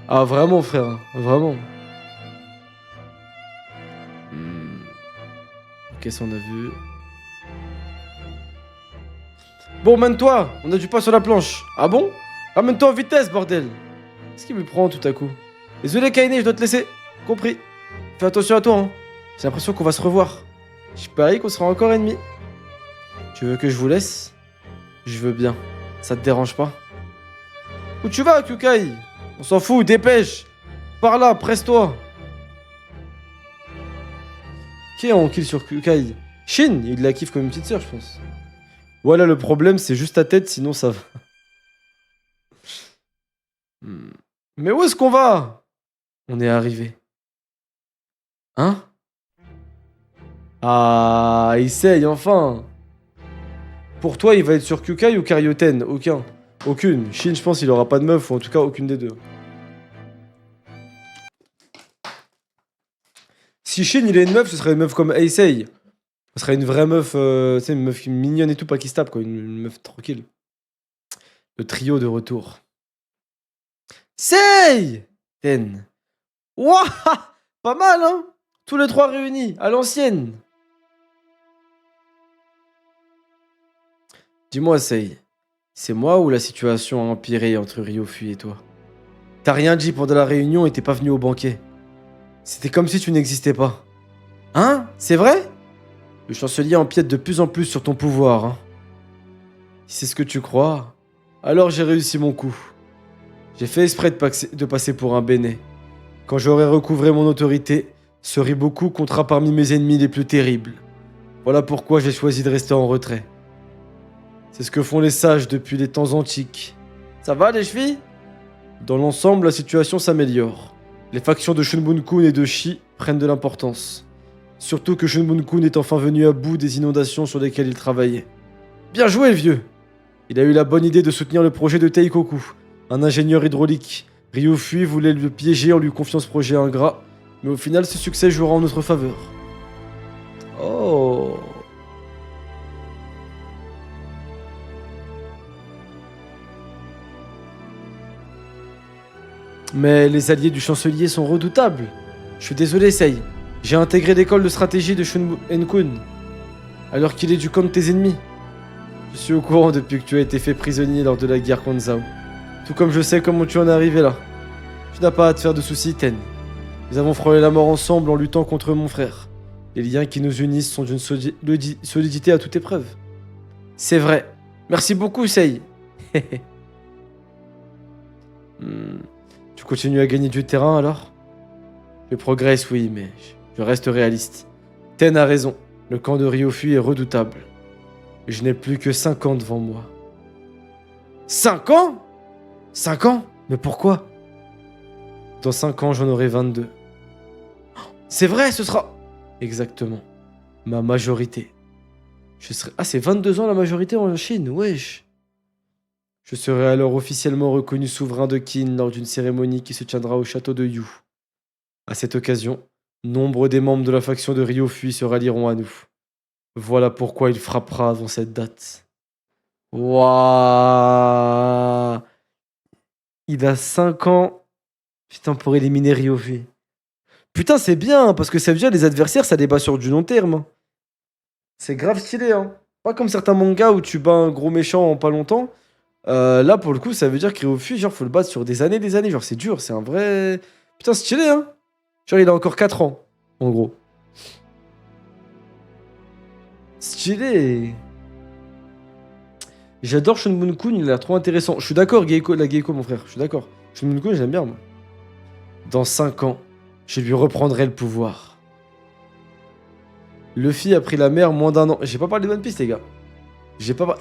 Ah, vraiment, frère. Hein, vraiment. Ok, ça on a vu. Bon, mène-toi. On a du pain sur la planche. Ah bon? Ramène-toi en vitesse, bordel. Qu'est-ce qui me prend tout à coup? Désolé, Kaine, je dois te laisser. Compris. Fais attention à toi, hein. J'ai l'impression qu'on va se revoir. Je parie qu'on sera encore ennemis. Tu veux que je vous laisse? Je veux bien. Ça te dérange pas? Où tu vas, Kyukai? On s'en fout, dépêche! Par là, presse-toi! Qui est en kill sur Kyukai? Shin, il la kiffe comme une petite sœur, je pense. Voilà, le problème, c'est juste ta tête, sinon ça va. Mais où est-ce qu'on va? On est arrivé. Hein? Ah, essaye, enfin! Pour toi, il va être sur Kyukai ou Karyoten? Aucun. Aucune. Shin, je pense, il aura pas de meuf, ou en tout cas, aucune des deux. Si Shin, il est une meuf, ce serait une meuf comme Heisei. Ce serait une vraie meuf, tu sais, une meuf mignonne et tout, pas qui se tape, quoi. Une meuf tranquille. Le trio de retour. Sei! Ten. Ouah! Pas mal, hein? Tous les trois réunis, à l'ancienne. Dis-moi, Sei, c'est moi ou la situation a empiré entre Ryofui et toi? T'as rien dit pendant la réunion et t'es pas venu au banquet. C'était comme si tu n'existais pas. Hein? C'est vrai? Le chancelier empiète de plus en plus sur ton pouvoir, hein. Si c'est ce que tu crois, alors j'ai réussi mon coup. J'ai fait exprès de passer pour un béné. Quand j'aurai recouvré mon autorité, ce Riboku comptera parmi mes ennemis les plus terribles. Voilà pourquoi j'ai choisi de rester en retrait. C'est ce que font les sages depuis les temps antiques. Ça va les chevilles? Dans l'ensemble, la situation s'améliore. Les factions de Shunbun-kun et de Shi prennent de l'importance. Surtout que Shunbun-kun est enfin venu à bout des inondations sur lesquelles il travaillait. Bien joué, le vieux! Il a eu la bonne idée de soutenir le projet de Teikoku, un ingénieur hydraulique. Ryufui voulait le piéger en lui confiant ce projet ingrat, mais au final, ce succès jouera en notre faveur. Oh! Mais les alliés du chancelier sont redoutables. Je suis désolé, Sei. J'ai intégré l'école de stratégie de Shunbun-kun, alors qu'il est du camp de tes ennemis. Je suis au courant depuis que tu as été fait prisonnier lors de la guerre contre Zhao. Tout comme je sais comment tu en es arrivé là. Tu n'as pas à te faire de soucis, Ten. Nous avons frôlé la mort ensemble en luttant contre mon frère. Les liens qui nous unissent sont d'une solidité à toute épreuve. C'est vrai. Merci beaucoup, Sei. Tu continues à gagner du terrain alors? Je progresse, oui, mais je reste réaliste. Ten a raison. Le camp de Ryofui est redoutable. Je n'ai plus que 5 ans devant moi. 5 ans? 5 ans? Mais pourquoi? Dans 5 ans, j'en aurai 22. C'est vrai, ce sera... Exactement. Ma majorité. Je serai... Ah, c'est 22 ans la majorité en Chine, wesh. Je serai alors officiellement reconnu souverain de Qin lors d'une cérémonie qui se tiendra au château de Yu. À cette occasion, Nombre des membres de la faction de Ryofui se rallieront à nous. Voilà pourquoi il frappera avant cette date. Waouh. Il a 5 ans. Putain, pour éliminer Ryofui. Putain, c'est bien, parce que ça veut dire les adversaires, ça débat sur du long terme. C'est grave stylé, hein. Pas comme certains mangas où tu bats un gros méchant en pas longtemps. Là, pour le coup, ça veut dire que Ryofui, genre, faut le battre sur des années. Genre, c'est dur, c'est un vrai... Putain, stylé, hein. Genre, il a encore 4 ans, en gros. Stylé. J'adore Shunbun-kun, il a l'air trop intéressant. Je suis d'accord, la Geiko, mon frère, je suis d'accord. Shunbun-kun, j'aime bien, moi. Dans 5 ans, je lui reprendrai le pouvoir. Luffy a pris la mer moins d'1 an. J'ai pas parlé de One Piece, les gars.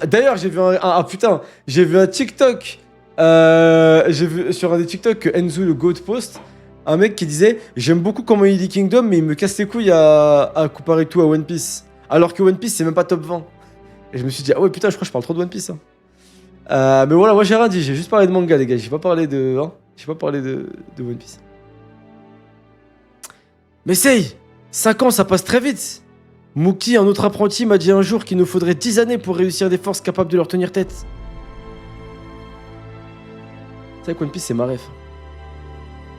D'ailleurs, j'ai vu putain, j'ai vu un TikTok. J'ai vu sur un des TikTok que Enzu, le GOAT, post. Un mec qui disait: j'aime beaucoup comment il dit Kingdom, mais il me casse les couilles à comparer tout à One Piece. Alors que One Piece, c'est même pas top 20. Et je me suis dit: ah ouais, putain, je crois que je parle trop de One Piece. Hein. Mais voilà, moi j'ai rien dit, j'ai juste parlé de manga, les gars. J'ai pas parlé de. Hein, j'ai pas parlé de One Piece. Mais Sei, 5 ans, ça passe très vite. Muki, un autre apprenti, m'a dit un jour qu'il nous faudrait 10 années pour réussir des forces capables de leur tenir tête. C'est vrai que One Piece, c'est ma ref.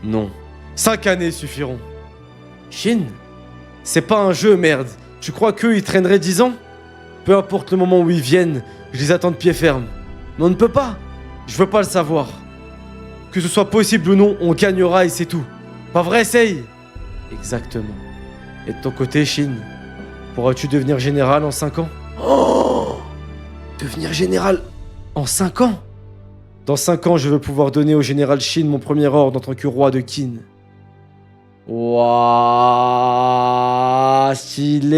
Non. 5 années suffiront. Shin, c'est pas un jeu, merde. Tu crois qu'eux, ils traîneraient 10 ans? Peu importe le moment où ils viennent, je les attends de pied ferme. Mais on ne peut pas. Je veux pas le savoir. Que ce soit possible ou non, on gagnera et c'est tout. Pas vrai, Sei? Exactement. Et de ton côté, Shin, pourras-tu devenir général en 5 ans? Oh! Devenir général en 5 ans? Dans 5 ans, je veux pouvoir donner au général Shin mon premier ordre en tant que roi de Kin. Wouah, stylé.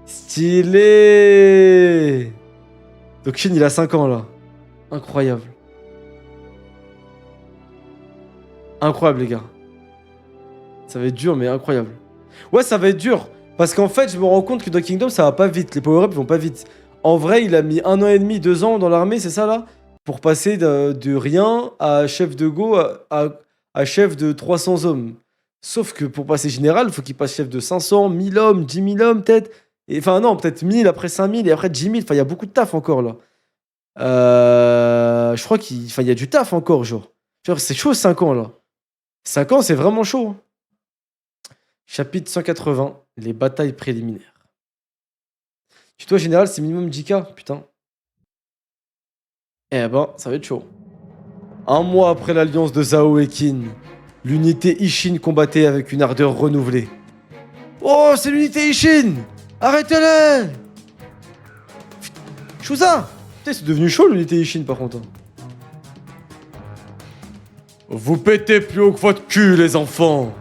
Stylé. Donc Shin, il a 5 ans, là. Incroyable. Incroyable, les gars. Ça va être dur, mais incroyable. Ouais, ça va être dur. Parce qu'en fait, je me rends compte que dans Kingdom, ça va pas vite. Les power-ups vont pas vite. En vrai, il a mis 1 an et demi, 2 ans dans l'armée, c'est ça, là? Pour passer de rien à chef de go à chef de 300 hommes. Sauf que pour passer général, il faut qu'il passe chef de 500, 1000 hommes, 10 000 hommes, peut-être. Enfin, non, peut-être 1000, après 5000 et après 10 000. Enfin, il y a beaucoup de taf encore, là. Je crois qu'il y a du taf encore, genre. Genre, c'est chaud, 5 ans, là. 5 ans, c'est vraiment chaud. Hein. Chapitre 180, les batailles préliminaires. Tuto général, c'est minimum 10K, putain. Eh ben, ça va être chaud. 1 mois après l'alliance de Zhao et Qin, l'unité Ishin combattait avec une ardeur renouvelée. Oh, c'est l'unité Ishin! Arrêtez-les! Chouza! Putain, c'est devenu chaud l'unité Ishin par contre. Vous pétez plus haut que votre cul, les enfants!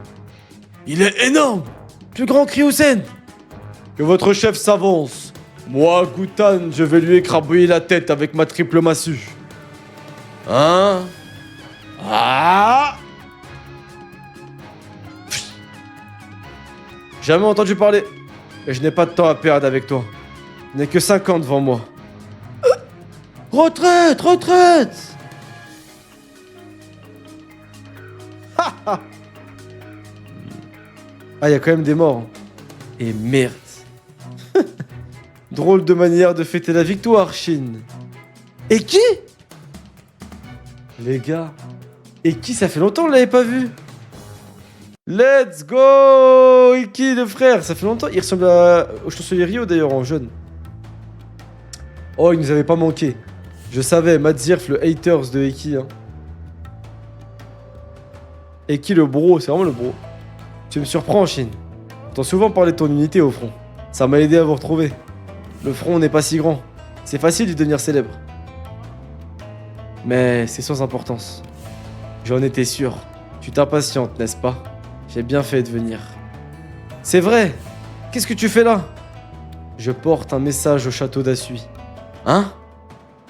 Il est énorme! Plus grand que Ryusen! Que votre chef s'avance! Moi, Gutan, je vais lui écrabouiller la tête avec ma triple massue. Hein? Ah! Jamais entendu parler. Et je n'ai pas de temps à perdre avec toi. Je n'ai que 5 ans devant moi. Retraite! Retraite! Ah, il y a quand même des morts. Et merde. Drôle de manière de fêter la victoire, Shin. Et qui? Les gars. Et qui? Ça fait longtemps qu'on l'avait pas vu. Let's go! Iki, le frère. Ça fait longtemps. Il ressemble au chancelier Ryo d'ailleurs en jeune. Oh, il nous avait pas manqué. Je savais, Madzirf, le haters de Iki. Hein. Iki, le bro. C'est vraiment le bro. Tu me surprends, Shin. T'entends souvent parler de ton unité au front. Ça m'a aidé à vous retrouver. Le front n'est pas si grand. C'est facile de devenir célèbre. Mais c'est sans importance. J'en étais sûr. Tu t'impatientes, n'est-ce pas? J'ai bien fait de venir. C'est vrai. Qu'est-ce que tu fais là? Je porte un message au château d'Asui. Hein?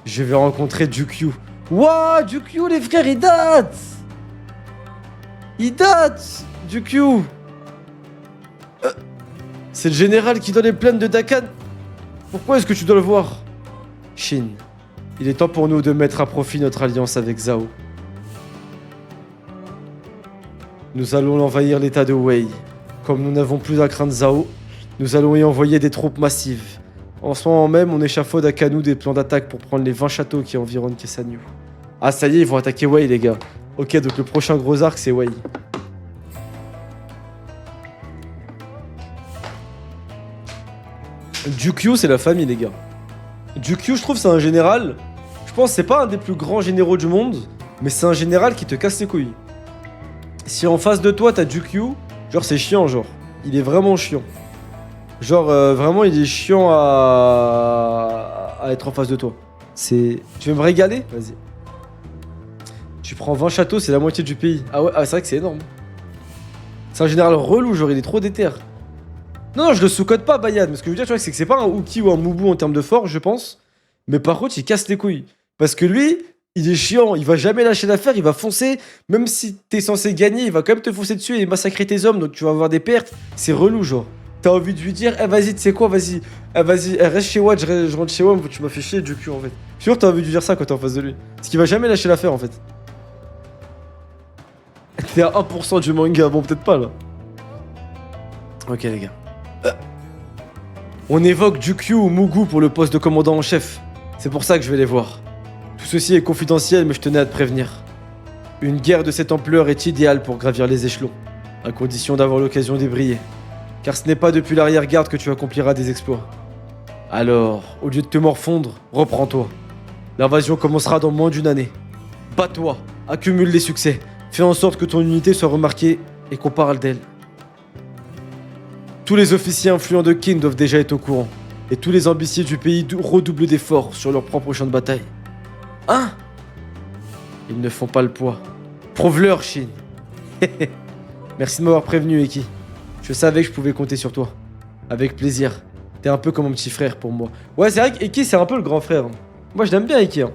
Je vais rencontrer Jukyu. Wouah, Jukyu, les frères, ils datent! Ils datent, Jukyu. C'est le général qui donne les plaines de Dakan. Pourquoi est-ce que tu dois le voir? Shin, il est temps pour nous de mettre à profit notre alliance avec Zhao. Nous allons envahir l'état de Wei. Comme nous n'avons plus à craindre Zhao, nous allons y envoyer des troupes massives. En ce moment même, on échafaude à Kanu des plans d'attaque pour prendre les 20 châteaux qui environnent Kesanyu. Ah ça y est, ils vont attaquer Wei les gars. Ok, donc le prochain gros arc c'est Wei. Jukyu c'est la famille les gars. Jukyu je trouve c'est un général. Je pense que c'est pas un des plus grands généraux du monde, mais c'est un général qui te casse les couilles. Si en face de toi t'as Jukyu, genre c'est chiant genre. Il est vraiment chiant. Genre vraiment il est chiant à être en face de toi. C'est... Tu veux me régaler? Vas-y. Tu prends 20 châteaux, c'est la moitié du pays. Ah ouais, c'est vrai que c'est énorme. C'est un général relou, genre il est trop déter. Non, je le sous-code pas Bayad, mais ce que je veux dire, tu vois, c'est que c'est pas un Uki ou un Mubu en termes de force, je pense. Mais par contre, il casse les couilles. Parce que lui, il est chiant, il va jamais lâcher l'affaire, il va foncer. Même si t'es censé gagner, il va quand même te foncer dessus et massacrer tes hommes, donc tu vas avoir des pertes. C'est relou, genre. T'as envie de lui dire, eh vas-y, tu sais quoi, vas-y, reste chez Watt, je rentre chez Watt, tu m'as fait chier du cul en fait. Je suis sûr que t'as envie de lui dire ça quand t'es en face de lui. Parce qu'il va jamais lâcher l'affaire en fait. T'es à 1% du manga, bon peut-être pas là. Ok les gars. On évoque Jukyu ou Mugu pour le poste de commandant en chef. C'est pour ça que je vais les voir. Tout ceci est confidentiel, mais je tenais à te prévenir. Une guerre de cette ampleur est idéale pour gravir les échelons, à condition d'avoir l'occasion d'y briller. Car ce n'est pas depuis l'arrière-garde que tu accompliras des exploits. Alors, au lieu de te morfondre, reprends-toi. L'invasion commencera dans moins d'une année. Bats-toi, accumule les succès, fais en sorte que ton unité soit remarquée et qu'on parle d'elle. Tous les officiers influents de Qin doivent déjà être au courant, et tous les ambitieux du pays redoublent d'efforts sur leur propre champ de bataille. Hein? Ils ne font pas le poids. Prouve-leur, Shin. Merci de m'avoir prévenu, Eki. Je savais que je pouvais compter sur toi. Avec plaisir. T'es un peu comme mon petit frère pour moi. Ouais, c'est vrai qu'Eki, c'est un peu le grand frère. Moi, je l'aime bien, Eki. Hein.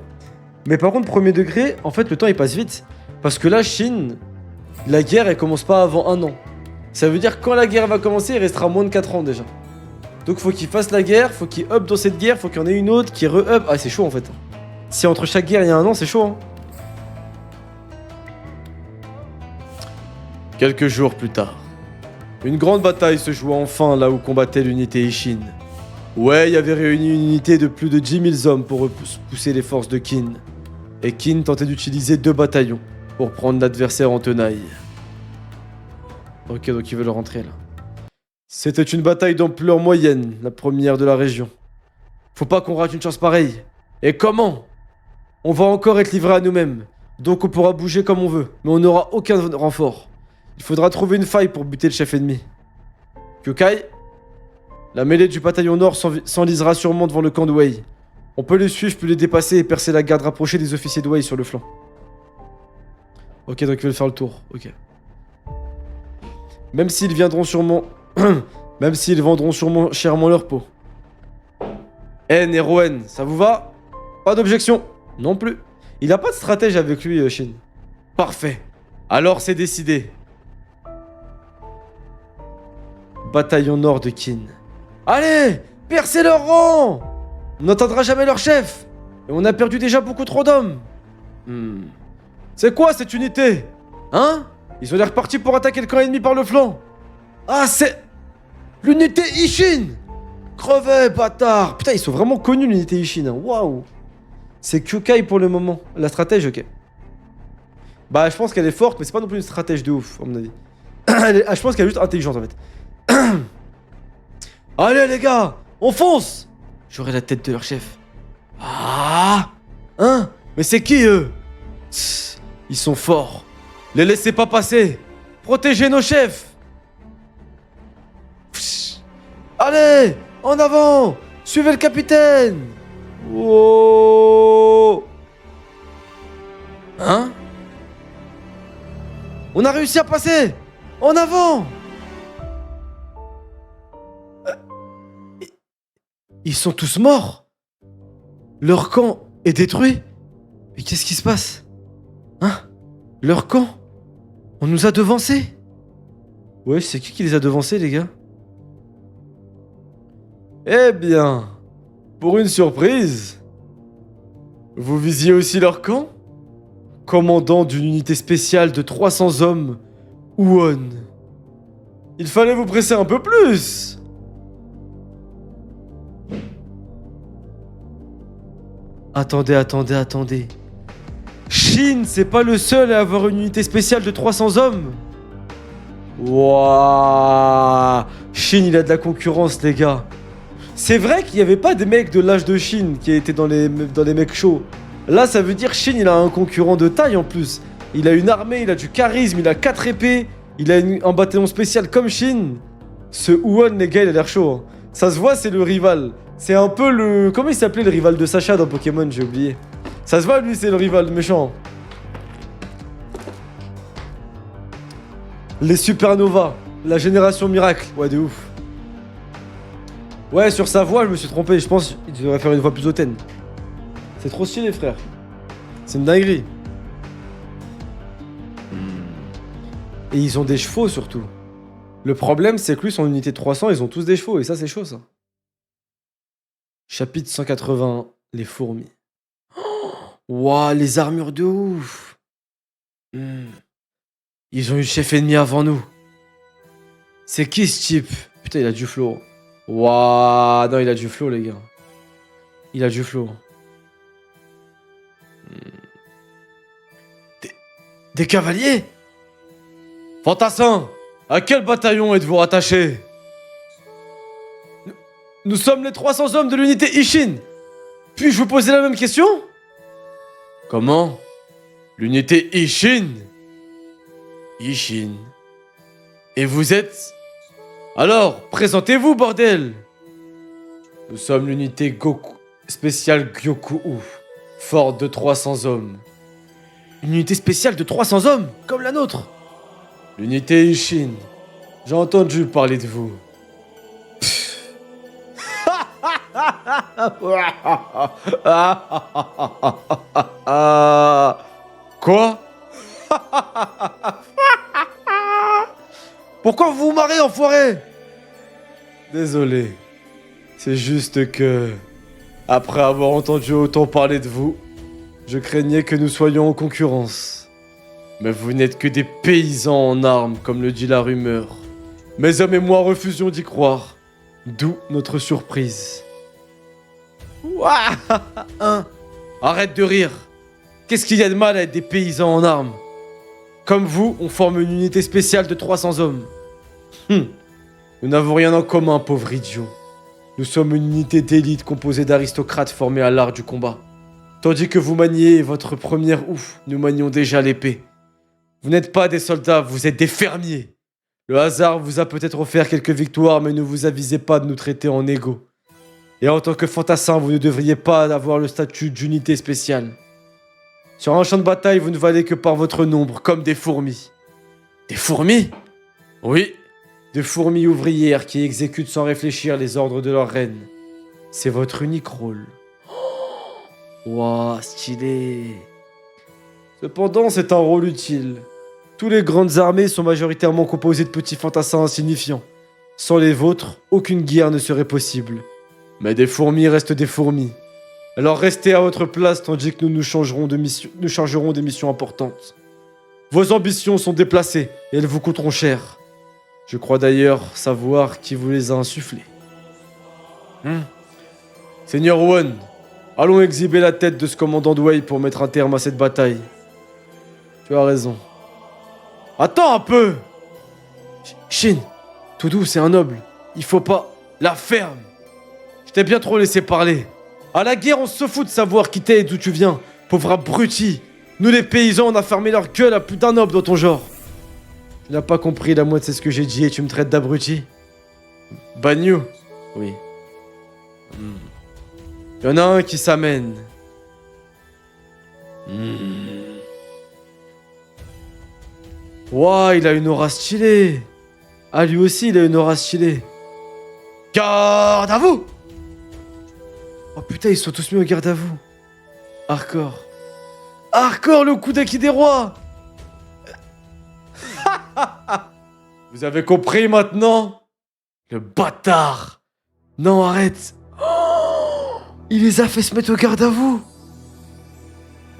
Mais par contre, premier degré, en fait, le temps, il passe vite. Parce que là, Shin, la guerre, elle commence pas avant 1 an. Ça veut dire que quand la guerre va commencer, il restera moins de 4 ans déjà. Donc faut qu'il fasse la guerre, faut qu'il up dans cette guerre, faut qu'il y en ait une autre qui re-up. Ah, c'est chaud en fait. Si entre chaque guerre il y a 1 an, c'est chaud. Hein. Quelques jours plus tard, une grande bataille se joua enfin là où combattait l'unité Ishin. Wei avait réuni une unité de plus de 10 000 hommes pour repousser les forces de Qin. Et Qin tentait d'utiliser 2 bataillons pour prendre l'adversaire en tenaille. Ok, donc ils veulent rentrer là. C'était une bataille d'ampleur moyenne, la première de la région. Faut pas qu'on rate une chance pareille. Et comment? On va encore être livré à nous-mêmes, donc on pourra bouger comme on veut, mais on n'aura aucun renfort. Il faudra trouver une faille pour buter le chef ennemi. Kyokai, la mêlée du bataillon nord s'enlisera sûrement devant le camp de Wei. On peut les suivre, puis les dépasser et percer la garde rapprochée des officiers de Wei sur le flanc. Ok, donc ils veulent faire le tour, ok. Même s'ils viendront sûrement... Même s'ils vendront sûrement chèrement leur peau. N et Roen, ça vous va? Pas d'objection. Non plus. Il a pas de stratège avec lui, Shin. Parfait. Alors c'est décidé. Bataillon nord de Qin. Allez, percez leur rang! On n'atteindra jamais leur chef. Et on a perdu déjà beaucoup trop d'hommes. C'est quoi cette unité? Hein? Ils ont l'air partis pour attaquer le camp ennemi par le flanc. Ah, c'est... l'unité Ishin! Crevez, bâtard! Putain, ils sont vraiment connus, l'unité Ishin. Hein. Waouh! C'est Kyokai pour le moment. La stratège, ok. Bah, je pense qu'elle est forte, mais c'est pas non plus une stratège de ouf, à mon avis. Je pense qu'elle est juste intelligente, en fait. Allez, les gars! On fonce! J'aurai la tête de leur chef. Ah! Hein? Mais c'est qui, eux? Tss, ils sont forts. Les laissez pas passer! Protégez nos chefs! Psst. Allez! En avant! Suivez le capitaine! Wow! Hein? On a réussi à passer! En avant! Ils sont tous morts! Leur camp est détruit? Mais qu'est-ce qui se passe? Hein? Leur camp? On nous a devancés? Ouais, c'est qui les a devancés, les gars? Eh bien, pour une surprise, vous visiez aussi leur camp? Commandant d'une unité spéciale de 300 hommes, Huon. Il fallait vous presser un peu plus. Attendez. Shin, c'est pas le seul à avoir une unité spéciale de 300 hommes. Wouah. Shin, il a de la concurrence, les gars. C'est vrai qu'il n'y avait pas des mecs de l'âge de Shin qui étaient dans les mecs chauds. Là, ça veut dire Shin, il a un concurrent de taille en plus. Il a une armée, il a du charisme, il a 4 épées, il a un bataillon spécial comme Shin. Ce Huon, les gars, il a l'air chaud. Hein. Ça se voit, c'est le rival. C'est un peu le... Comment il s'appelait le rival de Sacha dans Pokémon? J'ai oublié. Ça se voit, lui, c'est le rival méchant. Les Supernovas. La génération miracle. Ouais, de ouf. Ouais, sur sa voix, je me suis trompé. Je pense qu'il devrait faire une voix plus hautaine. C'est trop stylé, frère. C'est une dinguerie. Et ils ont des chevaux, surtout. Le problème, c'est que lui, son unité 300, ils ont tous des chevaux. Et ça, c'est chaud, ça. Chapitre 181. Les fourmis. Waouh, les armures de ouf. Ils ont eu le chef ennemi avant nous. C'est qui, ce type? Putain, il a du flow. Waouh, non, il a du flow, les gars. Il a du flow. Des cavaliers? Fantassin, à quel bataillon êtes-vous rattaché? Nous sommes les 300 hommes de l'unité Ishin. Puis-je vous poser la même question? Comment? L'unité Ishin? Ishin. Et vous êtes... Alors, présentez-vous, bordel! Nous sommes l'unité Goku... spéciale Gyoku, forte de 300 hommes. Une unité spéciale de 300 hommes, comme la nôtre. L'unité Ishin. J'ai entendu parler de vous. Quoi? Pourquoi vous vous marrez, enfoiré? Désolé. C'est juste que... Après avoir entendu autant parler de vous, je craignais que nous soyons en concurrence. Mais vous n'êtes que des paysans en armes, comme le dit la rumeur. Mes hommes et moi refusions d'y croire. D'où notre surprise. Ouah, hein? Arrête de rire. Qu'est-ce qu'il y a de mal à être des paysans en armes? Comme vous, on forme une unité spéciale de 300 hommes. Nous n'avons rien en commun, pauvre idiot. Nous sommes une unité d'élite composée d'aristocrates formés à l'art du combat. Tandis que vous maniez votre première ouf, nous manions déjà l'épée. Vous n'êtes pas des soldats, vous êtes des fermiers. Le hasard vous a peut-être offert quelques victoires, mais ne vous avisez pas de nous traiter en égaux. Et en tant que fantassin, vous ne devriez pas avoir le statut d'unité spéciale. Sur un champ de bataille, vous ne valez que par votre nombre, comme des fourmis. Des fourmis? Oui, des fourmis ouvrières qui exécutent sans réfléchir les ordres de leur reine. C'est votre unique rôle. Ouah, stylé. Cependant, c'est un rôle utile. Toutes les grandes armées sont majoritairement composées de petits fantassins insignifiants. Sans les vôtres, aucune guerre ne serait possible. Mais des fourmis restent des fourmis. Alors restez à votre place tandis que nous chargerons des missions importantes. Vos ambitions sont déplacées et elles vous coûteront cher. Je crois d'ailleurs savoir qui vous les a insufflées. Seigneur Huon, allons exhiber la tête de ce commandant Dway pour mettre un terme à cette bataille. Tu as raison. Attends un peu! Shin, tout doux, c'est un noble. Il faut pas... La ferme! Je t'ai bien trop laissé parler. À la guerre, on se fout de savoir qui t'es et d'où tu viens. Pauvre abruti! Nous les paysans, on a fermé leur gueule à plus d'un noble dans ton genre. Tu n'as pas compris la moitié de ce que j'ai dit et tu me traites d'abruti? Banyu? Oui. Il y en a un qui s'amène. Ouah, il a une aura stylée. Ah, lui aussi, il a une aura stylée. Garde à vous! Oh putain, ils sont tous mis au garde à vous. Hardcore. Hardcore, le coup d'acquis des rois! Vous avez compris maintenant? Le bâtard! Non, arrête! Oh, il les a fait se mettre au garde à vous!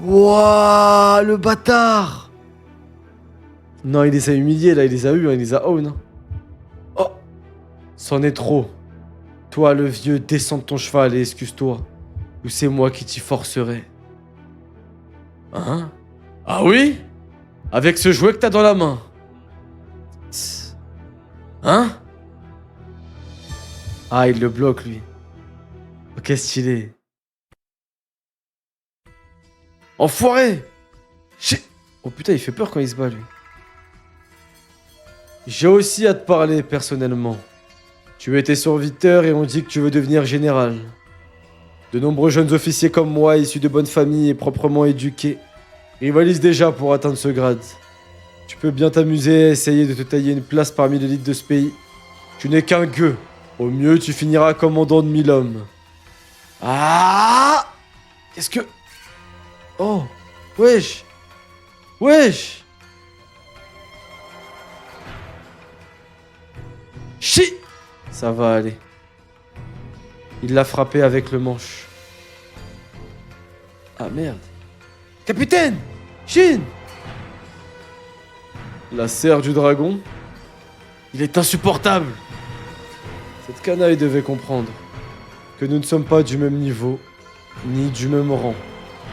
Wouah, le bâtard! Non, il les a humiliés, là, il les a eu, hein, il les a own. Hein. Oh, c'en est trop. Toi, le vieux, descends de ton cheval et excuse-toi. Ou c'est moi qui t'y forcerai. Hein? Ah oui? Avec ce jouet que t'as dans la main. Tss. Hein? Ah, il le bloque, lui. Ok, stylé. Enfoiré! Oh putain, il fait peur quand il se bat, lui. J'ai aussi à te parler, personnellement. Tu étais serviteur et on dit que tu veux devenir général. De nombreux jeunes officiers comme moi, issus de bonnes familles et proprement éduqués, rivalisent déjà pour atteindre ce grade. Tu peux bien t'amuser à essayer de te tailler une place parmi l'élite de ce pays. Tu n'es qu'un gueux. Au mieux, tu finiras commandant de 1000 hommes. Ah! Qu'est-ce que... Oh! Wesh! Wesh! Chi! Ça va aller. Il l'a frappé avec le manche. Ah merde. Capitaine! Shin! La serre du dragon? Il est insupportable! Cette canaille devait comprendre que nous ne sommes pas du même niveau, ni du même rang.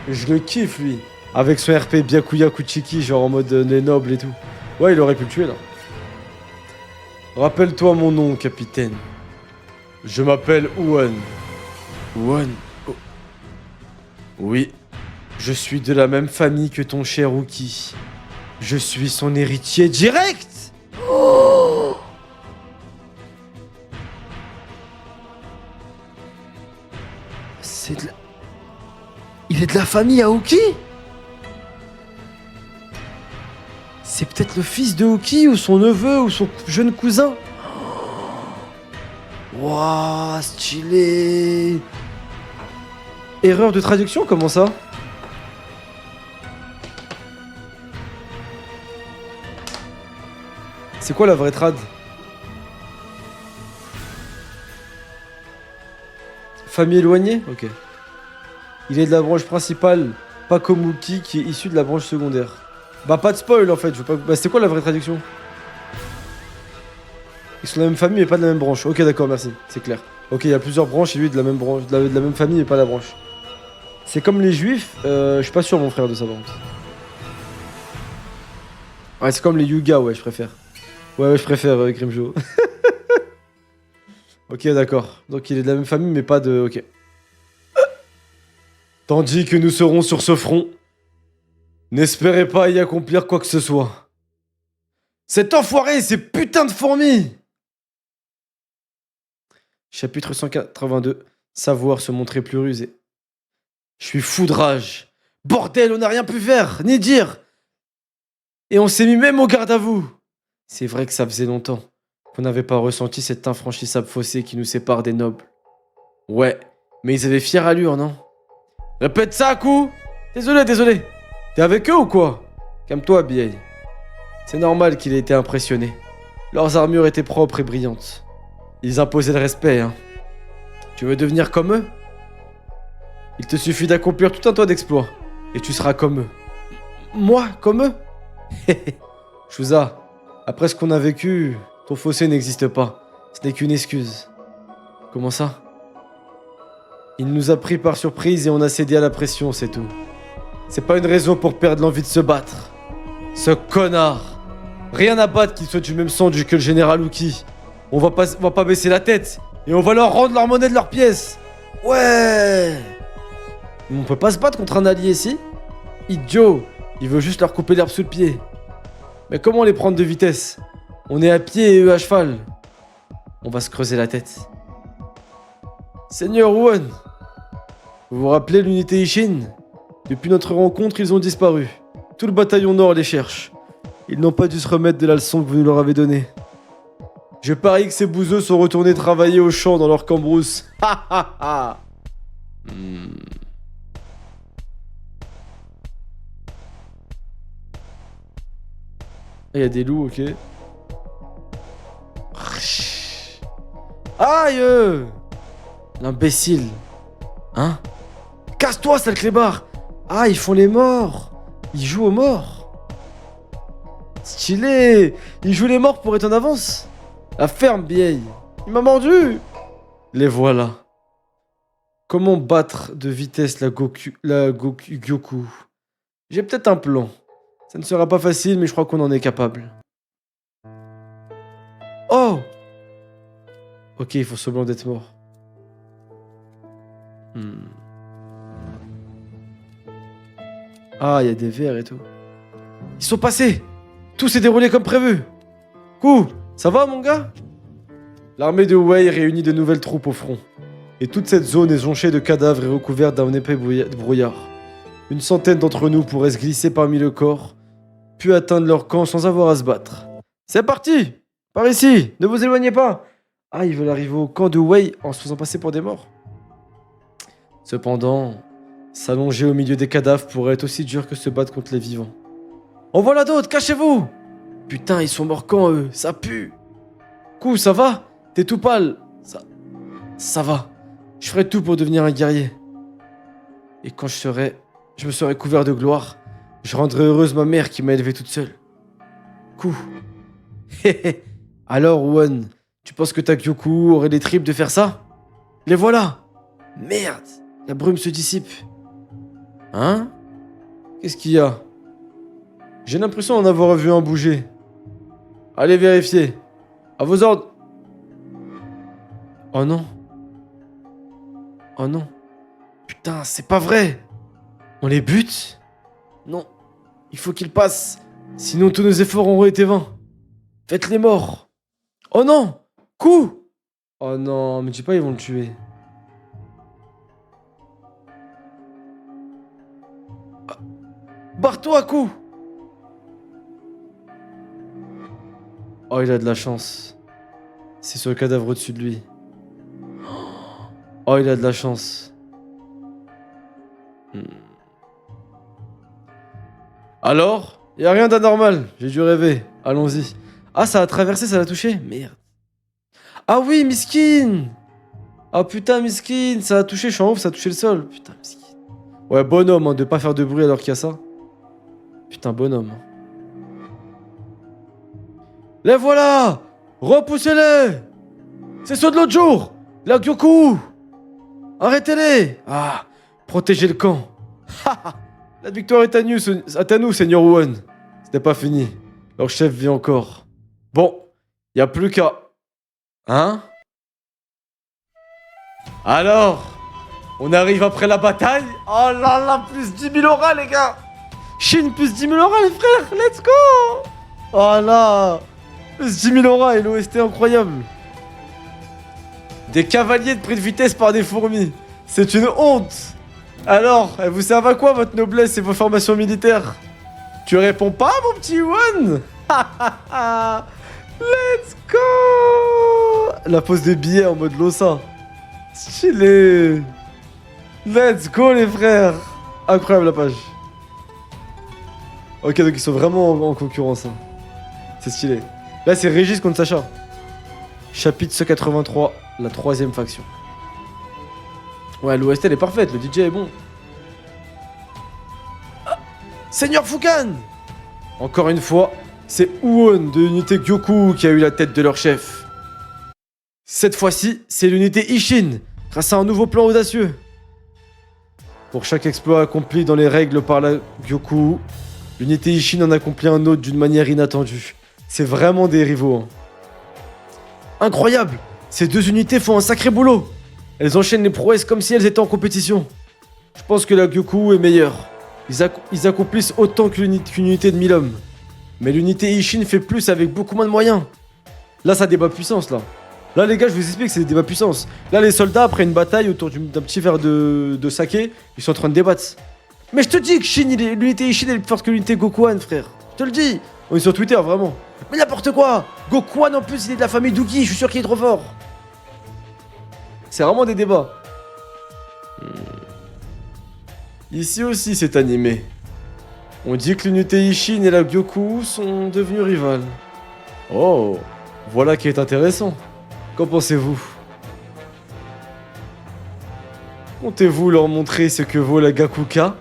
Je le kiffe, lui. Avec son RP Byakuya Kuchiki, genre en mode les nobles et tout. Ouais, il aurait pu le tuer, là. Rappelle-toi mon nom, capitaine. Je m'appelle Uan. Uan? Oh. Oui, je suis de la même famille que ton cher Uki. Je suis son héritier direct! Oh! C'est de la... Il est de la famille Aoki? C'est peut-être le fils de Aoki ou son neveu ou son jeune cousin? Wouah, stylé! Erreur de traduction, comment ça? C'est quoi la vraie trad? Famille éloignée? Ok. Il est de la branche principale, pas comme Uki qui est issu de la branche secondaire. Bah pas de spoil en fait, je veux pas... Bah c'est quoi la vraie traduction? Ils sont de la même famille mais pas de la même branche. Ok d'accord, merci, c'est clair. Ok, il y a plusieurs branches et lui est de la même branche, de la même famille mais pas la branche. C'est comme les juifs, je suis pas sûr mon frère de ça par contre. Ouais, c'est comme les Yuga, ouais, je préfère. Ouais, je préfère Grimjo. Ok, d'accord. Donc il est de la même famille mais pas de... Ok. Tandis que nous serons sur ce front, n'espérez pas y accomplir quoi que ce soit. Cet enfoiré, ces putains de fourmis! Chapitre 182. Savoir se montrer plus rusé. Je suis fou de rage. Bordel, on n'a rien pu faire, ni dire. Et on s'est mis même au garde à vous. C'est vrai que ça faisait longtemps qu'on n'avait pas ressenti cet infranchissable fossé qui nous sépare des nobles. Ouais, mais ils avaient fière allure, non? Répète ça, coup! Désolé. T'es avec eux ou quoi? Calme-toi, vieille. C'est normal qu'il ait été impressionné. Leurs armures étaient propres et brillantes. Ils imposaient le respect, hein. Tu veux devenir comme eux? Il te suffit d'accomplir tout un tas d'exploits, et tu seras comme eux. Moi, comme eux? Chouza, après ce qu'on a vécu, ton fossé n'existe pas. Ce n'est qu'une excuse. Comment ça? Il nous a pris par surprise et on a cédé à la pression, c'est tout. C'est pas une raison pour perdre l'envie de se battre. Ce connard! Rien à battre qu'il soit du même sang que le général Uki. On va pas baisser la tête et on va leur rendre leur monnaie de leur pièce. Ouais! Mais on peut pas se battre contre un allié ici? Idiot! Il veut juste leur couper l'herbe sous le pied. Mais comment les prendre de vitesse? On est à pied et eux à cheval. On va se creuser la tête. Seigneur Uan, vous vous rappelez l'unité Ishin? Depuis notre rencontre, ils ont disparu. Tout le bataillon nord les cherche. Ils n'ont pas dû se remettre de la leçon que vous nous leur avez donnée. Je parie que ces bouseux sont retournés travailler au champ dans leur cambrousse. Ha ha ha. Il y a des loups, ok. Aïe! L'imbécile. Hein? Casse-toi, sale clébard! Ah, ils font les morts! Ils jouent aux morts! Stylé. Il joue les morts pour être en avance. La ferme, vieille. Il m'a mordu. Les voilà. Comment battre de vitesse la Gyoku? J'ai peut-être un plan. Ça ne sera pas facile, mais je crois qu'on en est capable. Oh! Ok, il faut semblant d'être mort. Ah, il y a des vers et tout. Ils sont passés! Tout s'est déroulé comme prévu. Ça va, mon gars? L'armée de Wei réunit de nouvelles troupes au front. Et toute cette zone est jonchée de cadavres et recouverte d'un épais brouillard. Une centaine d'entre nous pourraient se glisser parmi le corps, puis atteindre leur camp sans avoir à se battre. C'est parti! Par ici! Ne vous éloignez pas! Ah, ils veulent arriver au camp de Wei en se faisant passer pour des morts. Cependant, s'allonger au milieu des cadavres pourrait être aussi dur que se battre contre les vivants. En voilà d'autres, cachez-vous! Putain, ils sont morts quand eux? Ça pue! Ça va? T'es tout pâle. Ça va. Je ferai tout pour devenir un guerrier. Et quand je me serai couvert de gloire, je rendrai heureuse ma mère qui m'a élevé toute seule. Alors, One, tu penses que ta Gyoku aurait les tripes de faire ça? Les voilà! Merde! La brume se dissipe. Hein? Qu'est-ce qu'il y a? J'ai l'impression d'en avoir vu un bouger. Allez vérifier. À vos ordres. Oh non. Oh non. Putain, c'est pas vrai. On les bute? Non. Il faut qu'ils passent. Sinon tous nos efforts auront été vains. Faites-les morts. Oh non. Oh non, mais dis pas ils vont le tuer. Barre-toi, Oh, il a de la chance. C'est sur le cadavre au-dessus de lui. Oh, il a de la chance. Alors? Y a rien d'anormal. J'ai dû rêver. Allons-y. Ah, ça a traversé, ça l'a touché? Merde. Ah oui, Miskin! Ah putain, Miskin, ça a touché, je suis en ouf, ça a touché le sol. Putain, Miskin. Ouais, bonhomme, hein, de pas faire de bruit alors qu'il y a ça. Putain, bonhomme. Les voilà! Repoussez-les! C'est ceux de l'autre jour! La Gyoku! Arrêtez-les! Ah, protégez le camp. La victoire est à nous, Seigneur One. C'était pas fini. Leur chef vit encore. Bon, y a plus qu'à... Hein? Alors? On arrive après la bataille? Oh là là, plus 10 000 auras, les gars! Chine, plus 10 000 auras, les frères! Let's go! Oh là! Plus 10 000 auras et l'OST incroyable. Des cavaliers de prix de vitesse par des fourmis. C'est une honte. Alors, elles vous servent à quoi votre noblesse et vos formations militaires? Tu réponds pas, mon petit One? Let's go! La pose des billets en mode Losa. Stylé. Let's go, les frères. Incroyable la page. Ok, donc ils sont vraiment en concurrence. Hein. C'est stylé. Là, c'est Régis contre Sacha. Chapitre 183, la 3ème faction. Ouais, l'OST elle est parfaite, le DJ est bon. Ah, Seigneur Fukan! Encore une fois, c'est Uon de l'unité Gyoku qui a eu la tête de leur chef. Cette fois-ci, c'est l'unité Ishin, grâce à un nouveau plan audacieux. Pour chaque exploit accompli dans les règles par la Gyoku, l'unité Ishin en accomplit un autre d'une manière inattendue. C'est vraiment des rivaux. Hein. Incroyable! Ces deux unités font un sacré boulot. Elles enchaînent les prouesses comme si elles étaient en compétition. Je pense que la Gyoku est meilleure. Ils accomplissent autant qu'une unité de 1000 hommes. Mais l'unité Ishin fait plus avec beaucoup moins de moyens. Là, ça débat puissance, là. Là, les gars, je vous explique, c'est des débats puissance. Là, les soldats, après une bataille autour d'un petit verre de saké, ils sont en train de débattre. Mais je te dis que l'unité Ishin est plus forte que l'unité Gokuhan, frère. Je te le dis. On est sur Twitter, vraiment. Mais n'importe quoi! Gokuhan, en plus, il est de la famille Dougi, je suis sûr qu'il est trop fort. C'est vraiment des débats. Ici aussi, c'est animé. On dit que l'unité Ishin et la Gyoku sont devenus rivales. Oh, voilà qui est intéressant. Qu'en pensez-vous? Comptez-vous leur montrer ce que vaut la Gakuka?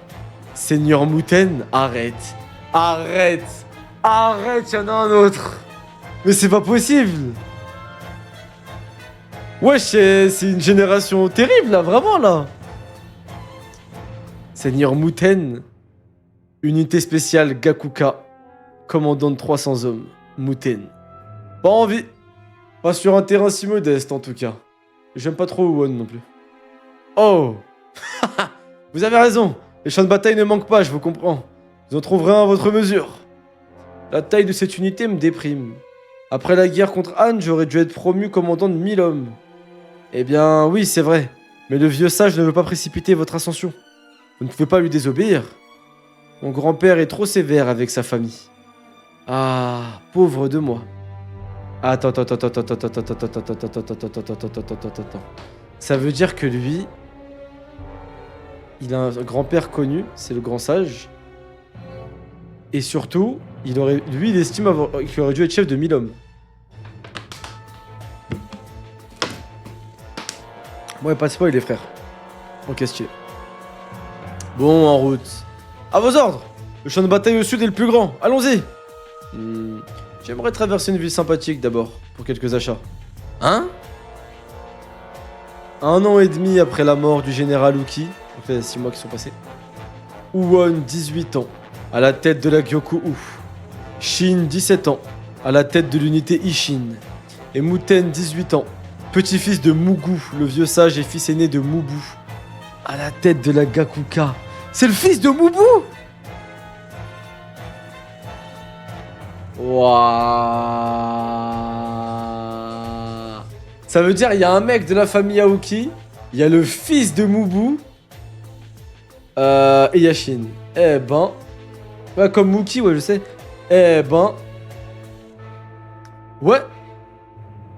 Seigneur Muten, arrête. Arrête. Arrête, y'en a un autre. Mais c'est pas possible. Wesh, c'est une génération terrible, là, vraiment, là. Seigneur Mouten, unité spéciale Gakuka, commandant de 300 hommes, Mouten. Pas envie. Pas sur un terrain si modeste, en tout cas. J'aime pas trop Won non plus. Oh. Vous avez raison. Les champs de bataille ne manquent pas, je vous comprends. Vous en trouverez un à votre mesure. La taille de cette unité me déprime. Après la guerre contre Han, j'aurais dû être promu commandant de 1000 hommes. Eh bien, oui, c'est vrai. Mais le vieux sage ne veut pas précipiter votre ascension. Vous ne pouvez pas lui désobéir. Mon grand-père est trop sévère avec sa famille. Ah, pauvre de moi. Attends. Ça veut dire que lui, il a un grand-père connu, c'est le grand sage. Et surtout, lui, il estime qu'il aurait dû être chef de 1000 hommes. Bon, pas de spoil, les frères. Ok, stylé. Bon, en route. À vos ordres. Le champ de bataille au sud est le plus grand. Allons-y. J'aimerais traverser une ville sympathique d'abord, pour quelques achats. Hein? 1 an et demi après la mort du général Uki, donc là, il y a 6 mois qui sont passés. Uwon, 18 ans, à la tête de la Gyoku-U. Shin, 17 ans, à la tête de l'unité Ishin. Et Muten, 18 ans, petit-fils de Mugu, le vieux sage et fils aîné de Mubu, à la tête de la Gakuka. C'est le fils de Mubu! Waouh. Ça veut dire il y a un mec de la famille Aoki, il y a le fils de Mubu, et Yashin. Eh ben... Ouais, comme Muki, ouais, je sais. Eh ben... Ouais.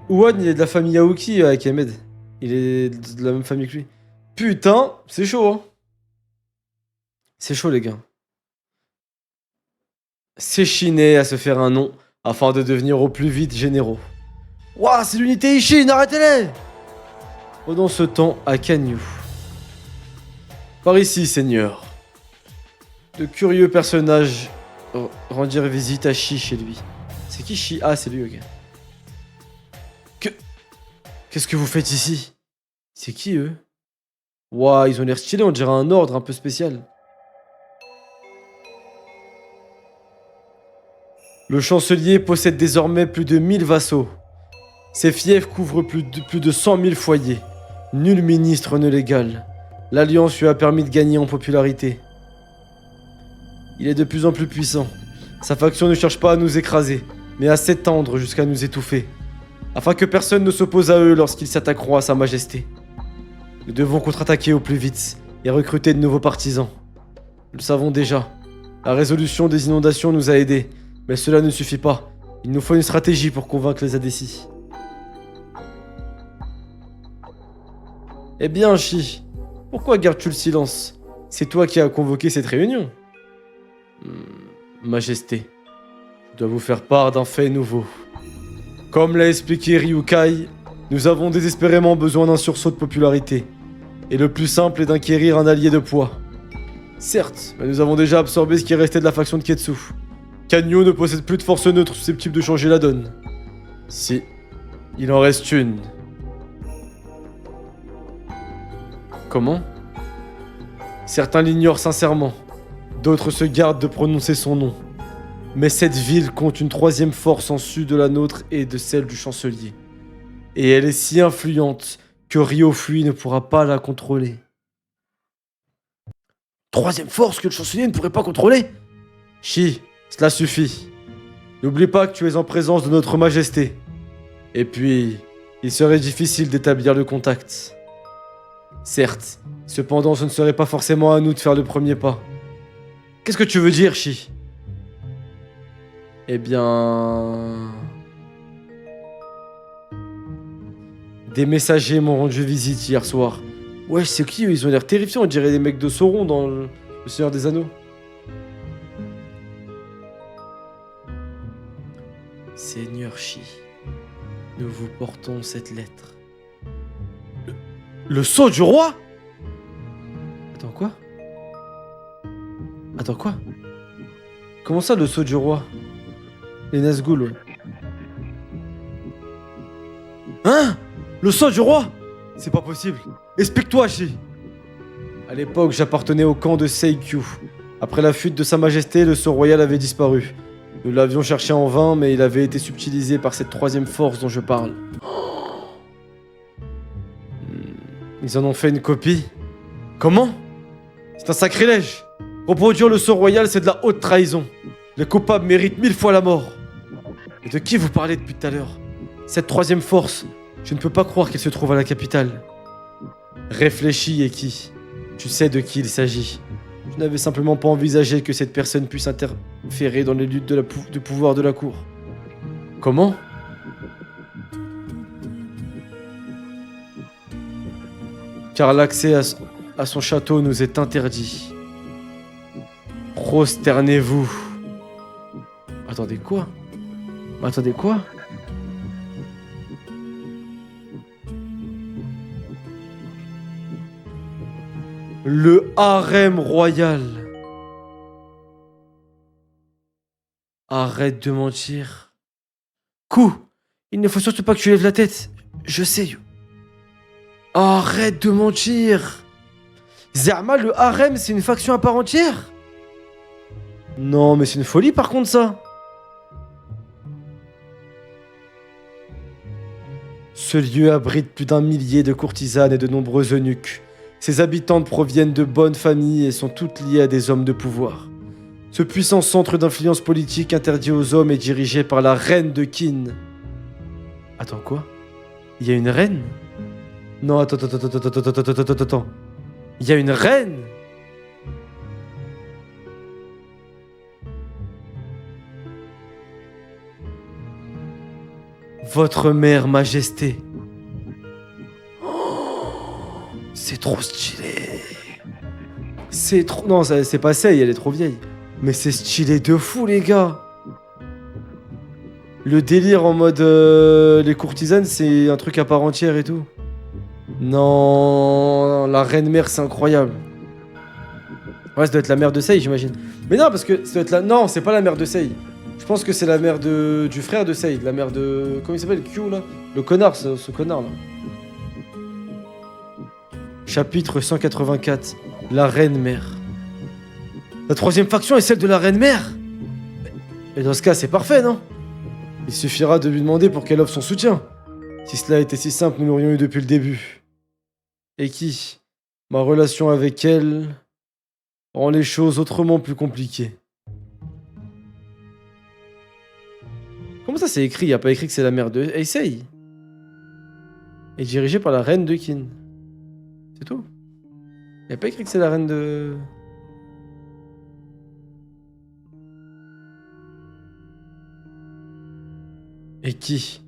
Uwon, il est de la famille Aoki avec Ahmed. Il est de la même famille que lui. Putain, c'est chaud, hein. C'est chaud, les gars. S'échiner à se faire un nom afin de devenir au plus vite généraux. Ouah, c'est l'unité Ishin, arrêtez-les! Pendant ce temps, à Kanyu. Par ici, seigneur. De curieux personnages rendirent visite à Shi chez lui. C'est qui Shi? Ah, c'est lui, ok. Qu'est-ce que vous faites ici? C'est qui, eux? Ouah, ils ont l'air stylés, on dirait un ordre un peu spécial. Le chancelier possède désormais plus de 1000 vassaux. Ses fiefs couvrent plus de 100 000 foyers. Nul ministre ne l'égale. L'alliance lui a permis de gagner en popularité. Il est de plus en plus puissant. Sa faction ne cherche pas à nous écraser, mais à s'étendre jusqu'à nous étouffer, afin que personne ne s'oppose à eux lorsqu'ils s'attaqueront à sa majesté. Nous devons contre-attaquer au plus vite et recruter de nouveaux partisans. Nous le savons déjà. La résolution des inondations nous a aidés, mais cela ne suffit pas. Il nous faut une stratégie pour convaincre les Adessi. Eh bien, Shi, pourquoi gardes-tu le silence? C'est toi qui as convoqué cette réunion. Majesté, je dois vous faire part d'un fait nouveau. Comme l'a expliqué Ryukai, nous avons désespérément besoin d'un sursaut de popularité. Et le plus simple est d'acquérir un allié de poids. Certes, mais nous avons déjà absorbé ce qui restait de la faction de Ketsu. Kanyu ne possède plus de force neutre susceptible de changer la donne. Si, il en reste une. Comment? Certains l'ignorent sincèrement, d'autres se gardent de prononcer son nom. Mais cette ville compte une troisième force en sus de la nôtre et de celle du chancelier. Et elle est si influente que Ryofui ne pourra pas la contrôler. Troisième force que le chancelier ne pourrait pas contrôler? Shi, cela suffit. N'oublie pas que tu es en présence de notre majesté. Et puis, il serait difficile d'établir le contact. Certes, cependant ce ne serait pas forcément à nous de faire le premier pas. Qu'est-ce que tu veux dire, Shi? Eh bien... Des messagers m'ont rendu visite hier soir. Ouais, c'est qui eux? Ils ont l'air terrifiants, on dirait des mecs de Sauron dans le Seigneur des Anneaux. Seigneur Shi, nous vous portons cette lettre. Le sceau du roi? Attends, quoi? Attends, quoi? Comment ça, le sceau du roi? Les Nazgûl, ouais. Hein? Le sang du roi? C'est pas possible. Explique-toi, Shi. À l'époque, j'appartenais au camp de Seikyu. Après la fuite de Sa Majesté, le sceau royal avait disparu. Nous l'avions cherché en vain, mais il avait été subtilisé par cette troisième force dont je parle. Ils en ont fait une copie. Comment? C'est un sacrilège. Reproduire le sceau royal, c'est de la haute trahison. Les coupables méritent 1000 fois la mort. Et de qui vous parlez depuis tout à l'heure? Cette troisième force, je ne peux pas croire qu'elle se trouve à la capitale. Réfléchis, Eki. Tu sais de qui il s'agit. Je n'avais simplement pas envisagé que cette personne puisse interférer dans les luttes de pouvoir de la cour. Comment? Car l'accès à son château nous est interdit. Prosternez-vous. Attendez, quoi? Attendez, quoi? Le harem royal. Arrête de mentir. Coup, il ne faut surtout pas que tu lèves la tête. Je sais. Arrête de mentir. Zerma, le harem, c'est une faction à part entière? Non, mais c'est une folie par contre ça. Ce lieu abrite plus d'1 millier de courtisanes et de nombreux eunuques. Ses habitantes proviennent de bonnes familles et sont toutes liées à des hommes de pouvoir. Ce puissant centre d'influence politique interdit aux hommes est dirigé par la reine de Qin. Attends, quoi? Il y a une reine? Non, attends. Il y a une reine? Votre mère majesté. C'est trop stylé. C'est trop... Non, c'est pas Sei, elle est trop vieille. Mais c'est stylé de fou, les gars. Le délire en mode... les courtisanes, c'est un truc à part entière et tout. Non, la reine-mère, c'est incroyable. Ouais, ça doit être la mère de Sei, j'imagine. Mais non, parce que ça doit être la... Non, c'est pas la mère de Sei. Je pense que c'est la mère du frère de Sei. La mère de... Comment il s'appelle? Q, là? Le connard, ce connard, là. Chapitre 184. La reine-mère. La troisième faction est celle de la reine-mère. Et dans ce cas, c'est parfait, non? Il suffira de lui demander pour qu'elle offre son soutien. Si cela était si simple, nous l'aurions eu depuis le début. Et qui? Ma relation avec elle rend les choses autrement plus compliquées. Comment ça c'est écrit? Il n'y a pas écrit que c'est la mère de Heisei. Et dirigée par la reine de Qin. C'est tout. Il n'y a pas écrit que c'est la reine de... Et qui?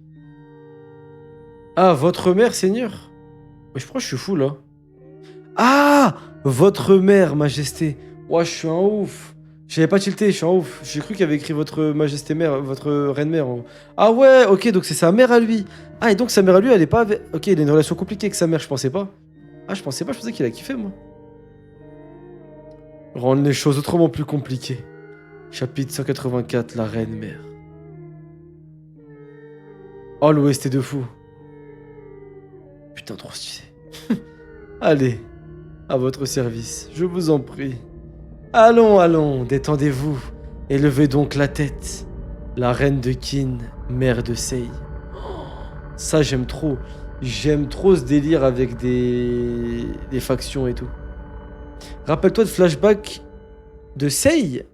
Ah, votre mère, seigneur? Je crois que je suis fou, là. Ah! Votre mère, majesté. Ouah, je suis un ouf. J'avais pas tilté, je suis un ouf. J'ai cru qu'il y avait écrit votre majesté mère, votre reine mère. Ah ouais, ok, donc c'est sa mère à lui. Ah, et donc sa mère à lui, elle est pas avec... Ok, il a une relation compliquée avec sa mère, je pensais pas. Ah, je pensais qu'il a kiffé, moi. Rendre les choses autrement plus compliquées. Chapitre 184, la reine mère. Oh, l'OST de fou. Putain, trop stylé. Allez, à votre service, je vous en prie. Allons, détendez-vous, et levez donc la tête. La reine de Qin, mère de Sei. Ça, j'aime trop. J'aime trop ce délire avec des factions et tout. Rappelle-toi de flashback de Sei.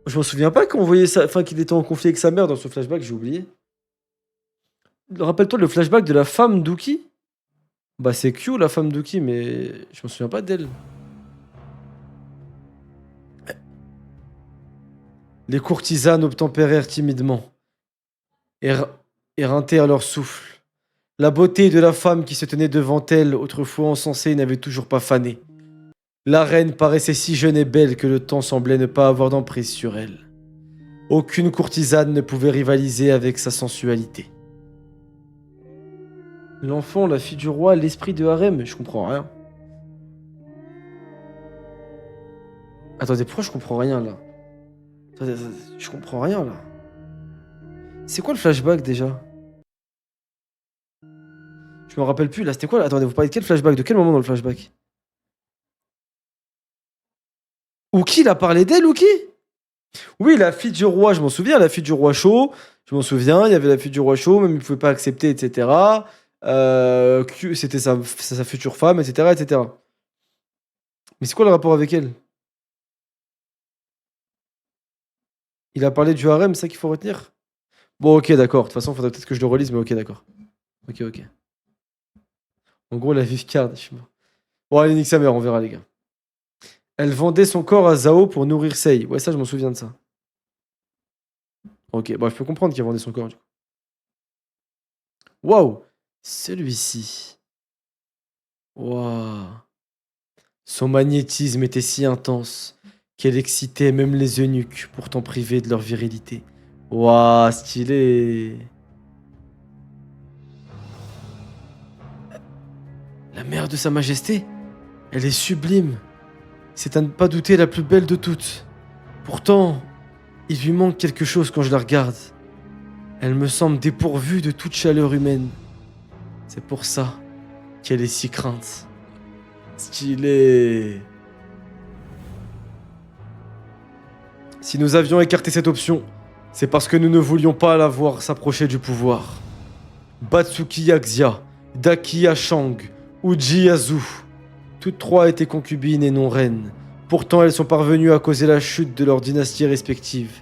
Je m'en souviens pas qu'on voyait ça, enfin qu'il était en conflit avec sa mère dans ce flashback, j'ai oublié. Rappelle-toi le flashback de la femme d'Uki. Bah c'est Q la femme d'Uki, mais je me souviens pas d'elle. Les courtisanes obtempérèrent timidement, éreintées à leur souffle. La beauté de la femme qui se tenait devant elle, autrefois encensée, n'avait toujours pas fané. La reine paraissait si jeune et belle que le temps semblait ne pas avoir d'emprise sur elle. Aucune courtisane ne pouvait rivaliser avec sa sensualité. L'enfant, la fille du roi, l'esprit de harem, je comprends rien. Attendez, pourquoi je comprends rien là? Attendez, je comprends rien là. C'est quoi le flashback déjà? Je me rappelle plus là, c'était quoi? Attendez, vous parlez de quel flashback? De quel moment dans le flashback? Uki, il a parlé d'elle, Uki? Oui, la fille du roi, je m'en souviens, la fille du roi chaud. Je m'en souviens, il y avait la fille du roi chaud, même il pouvait pas accepter, etc. C'était sa future femme, etc., etc. Mais c'est quoi le rapport avec elle? Il a parlé du harem, c'est ça qu'il faut retenir? Bon, ok, d'accord. De toute façon, il faudrait peut-être que je le relise, mais ok, d'accord. Ok, ok. En gros, la vive card, je suis mort. Bon, allez, nique sa mère, on verra, les gars. Elle vendait son corps à Zao pour nourrir Sei. Ouais, ça, je m'en souviens de ça. Ok, bon, je peux comprendre qu'elle vendait son corps, du coup. Waouh! Celui-ci. Waouh! Son magnétisme était si intense qu'elle excitait même les eunuques, pourtant privés de leur virilité. Waouh, stylé! La mère de Sa Majesté? Elle est sublime. C'est à ne pas douter la plus belle de toutes. Pourtant, il lui manque quelque chose quand je la regarde. Elle me semble dépourvue de toute chaleur humaine. C'est pour ça qu'elle est si crainte. Stylé. Si nous avions écarté cette option, c'est parce que nous ne voulions pas la voir s'approcher du pouvoir. Batsuki Yaxia, Daki Ashang, Uji Yazu. Toutes trois étaient concubines et non reines. Pourtant, elles sont parvenues à causer la chute de leurs dynasties respectives.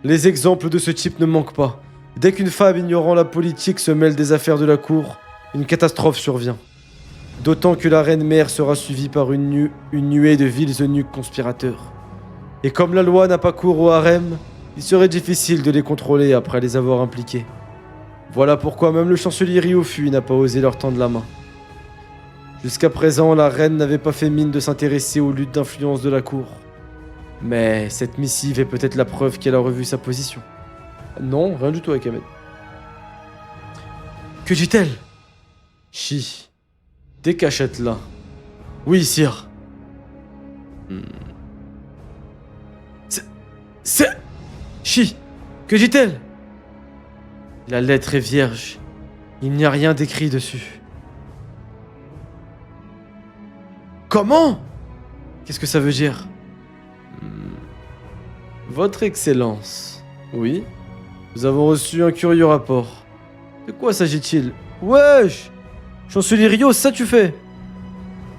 Les exemples de ce type ne manquent pas. Dès qu'une femme ignorant la politique se mêle des affaires de la cour, une catastrophe survient. D'autant que la reine mère sera suivie par une nuée de vils eunuques conspirateurs. Et comme la loi n'a pas cours au harem, il serait difficile de les contrôler après les avoir impliqués. Voilà pourquoi même le chancelier Ryofui n'a pas osé leur tendre la main. Jusqu'à présent, la reine n'avait pas fait mine de s'intéresser aux luttes d'influence de la cour. Mais cette missive est peut-être la preuve qu'elle a revu sa position. Non, rien du tout avec Ahmed. Que dit-elle? Chi. Des cachettes là. Oui, sire. C'est... Chi. Que dit-elle? La lettre est vierge. Il n'y a rien d'écrit dessus. Comment? Qu'est-ce que ça veut dire? Votre Excellence. Oui? Nous avons reçu un curieux rapport. De quoi s'agit-il? Wesh! Chancelier Ryo, ça tu fais?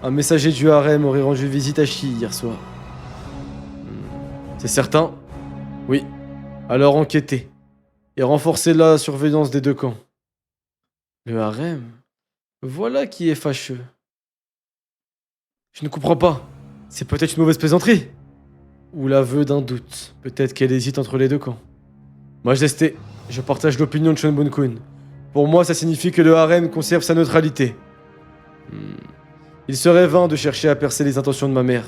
Un messager du harem aurait rendu visite à Chi hier soir. C'est certain? Oui. Alors enquêtez. Et renforcez la surveillance des deux camps. Le harem? Voilà qui est fâcheux. Je ne comprends pas. C'est peut-être une mauvaise plaisanterie. Ou l'aveu d'un doute. Peut-être qu'elle hésite entre les deux camps. Majesté, je partage l'opinion de Shunbun-kun. Pour moi, ça signifie que le harem conserve sa neutralité. Il serait vain de chercher à percer les intentions de ma mère.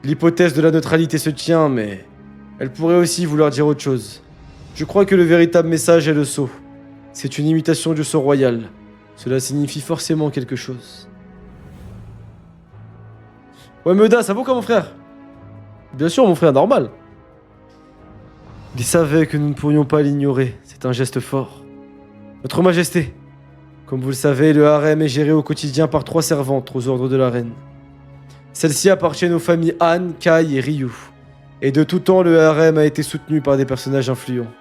L'hypothèse de la neutralité se tient, mais elle pourrait aussi vouloir dire autre chose. Je crois que le véritable message est le sceau. C'est une imitation du sceau royal. Cela signifie forcément quelque chose. Ouais, Meda, ça vaut quoi, mon frère? Bien sûr, mon frère, normal. Il savait que nous ne pourrions pas l'ignorer. C'est un geste fort. Votre Majesté, comme vous le savez, le harem est géré au quotidien par 3 servantes aux ordres de la reine. Celles-ci appartiennent aux familles Han, Kai et Ryu. Et de tout temps, le harem a été soutenu par des personnages influents.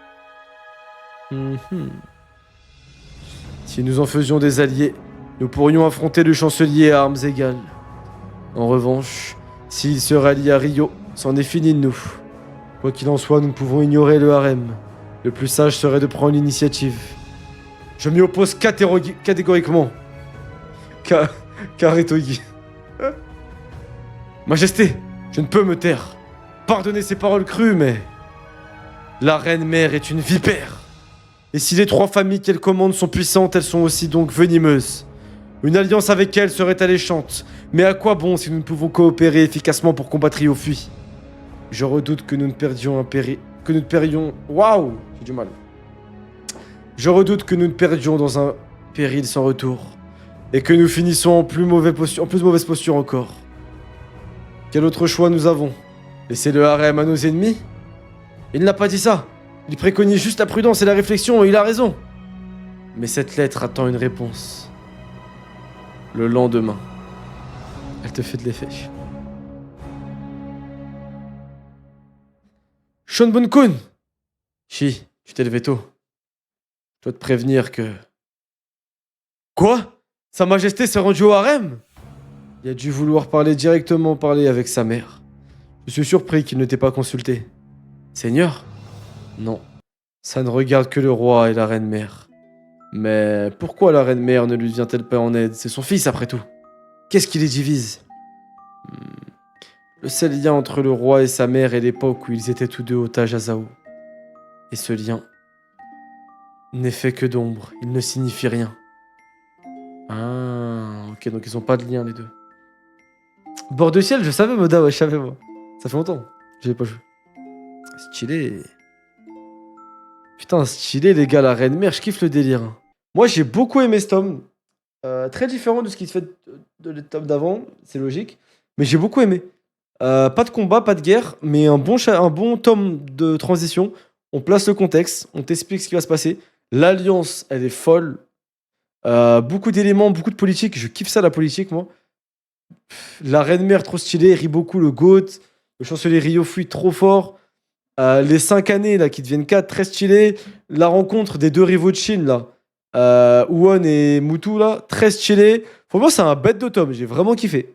Si nous en faisions des alliés, nous pourrions affronter le chancelier à armes égales. En revanche, s'il se rallie à Ryo, c'en est fini de nous. Quoi qu'il en soit, nous ne pouvons ignorer le harem. Le plus sage serait de prendre l'initiative. Je m'y oppose catégoriquement. Karetogi. Majesté, je ne peux me taire. Pardonnez ces paroles crues, mais... La reine mère est une vipère. Et si les 3 familles qu'elle commande sont puissantes, elles sont aussi donc venimeuses. Une alliance avec elle serait alléchante. Mais à quoi bon si nous ne pouvons coopérer efficacement pour combattre Ryofui? Je redoute que nous ne perdions un que nous ne perdions... Waouh! J'ai du mal. Je redoute que nous ne perdions dans un péril sans retour. Et que nous finissons en plus mauvaise posture encore. Quel autre choix nous avons? Laisser le harem à nos ennemis? Il n'a pas dit ça. Il préconise juste la prudence et la réflexion, et il a raison. Mais cette lettre attend une réponse. Le lendemain, elle te fait de l'effet. Shonbun-kun! Chi, tu t'es levé tôt. Je dois te prévenir que... Quoi? Sa Majesté s'est rendue au harem? Il a dû vouloir parler avec sa mère. Je suis surpris qu'il ne t'ait pas consulté. Seigneur? Non. Ça ne regarde que le roi et la reine-mère. Mais pourquoi la reine-mère ne lui vient-elle pas en aide? C'est son fils après tout. Qu'est-ce qui les divise? Le seul lien entre le roi et sa mère est l'époque où ils étaient tous deux otages à Zhao. Et ce lien n'est fait que d'ombre, il ne signifie rien. Ah, ok, donc ils ont pas de lien les deux. Bord de ciel, je savais Moda, ouais, je savais moi. Ça fait longtemps, j'ai pas joué. Stylé. Putain, stylé les gars, la reine-mère, je kiffe le délire. Moi j'ai beaucoup aimé ce tome. Très différent de ce qui se fait de tome d'avant, c'est logique. Mais j'ai beaucoup aimé. Pas de combat, pas de guerre, mais un bon tome de transition. On place le contexte, on t'explique ce qui va se passer. L'alliance, elle est folle. Beaucoup d'éléments, beaucoup de politique. Je kiffe ça, la politique, moi. La reine-mère, trop stylée. Riboku, le GOAT. Le chancelier Ryofui, trop fort. Les 5 années, là, qui deviennent 4, très stylé. La rencontre des deux rivaux de Chine, là. Uwon et Mutu, là, très stylé. Pour moi, c'est un bête de tome. J'ai vraiment kiffé.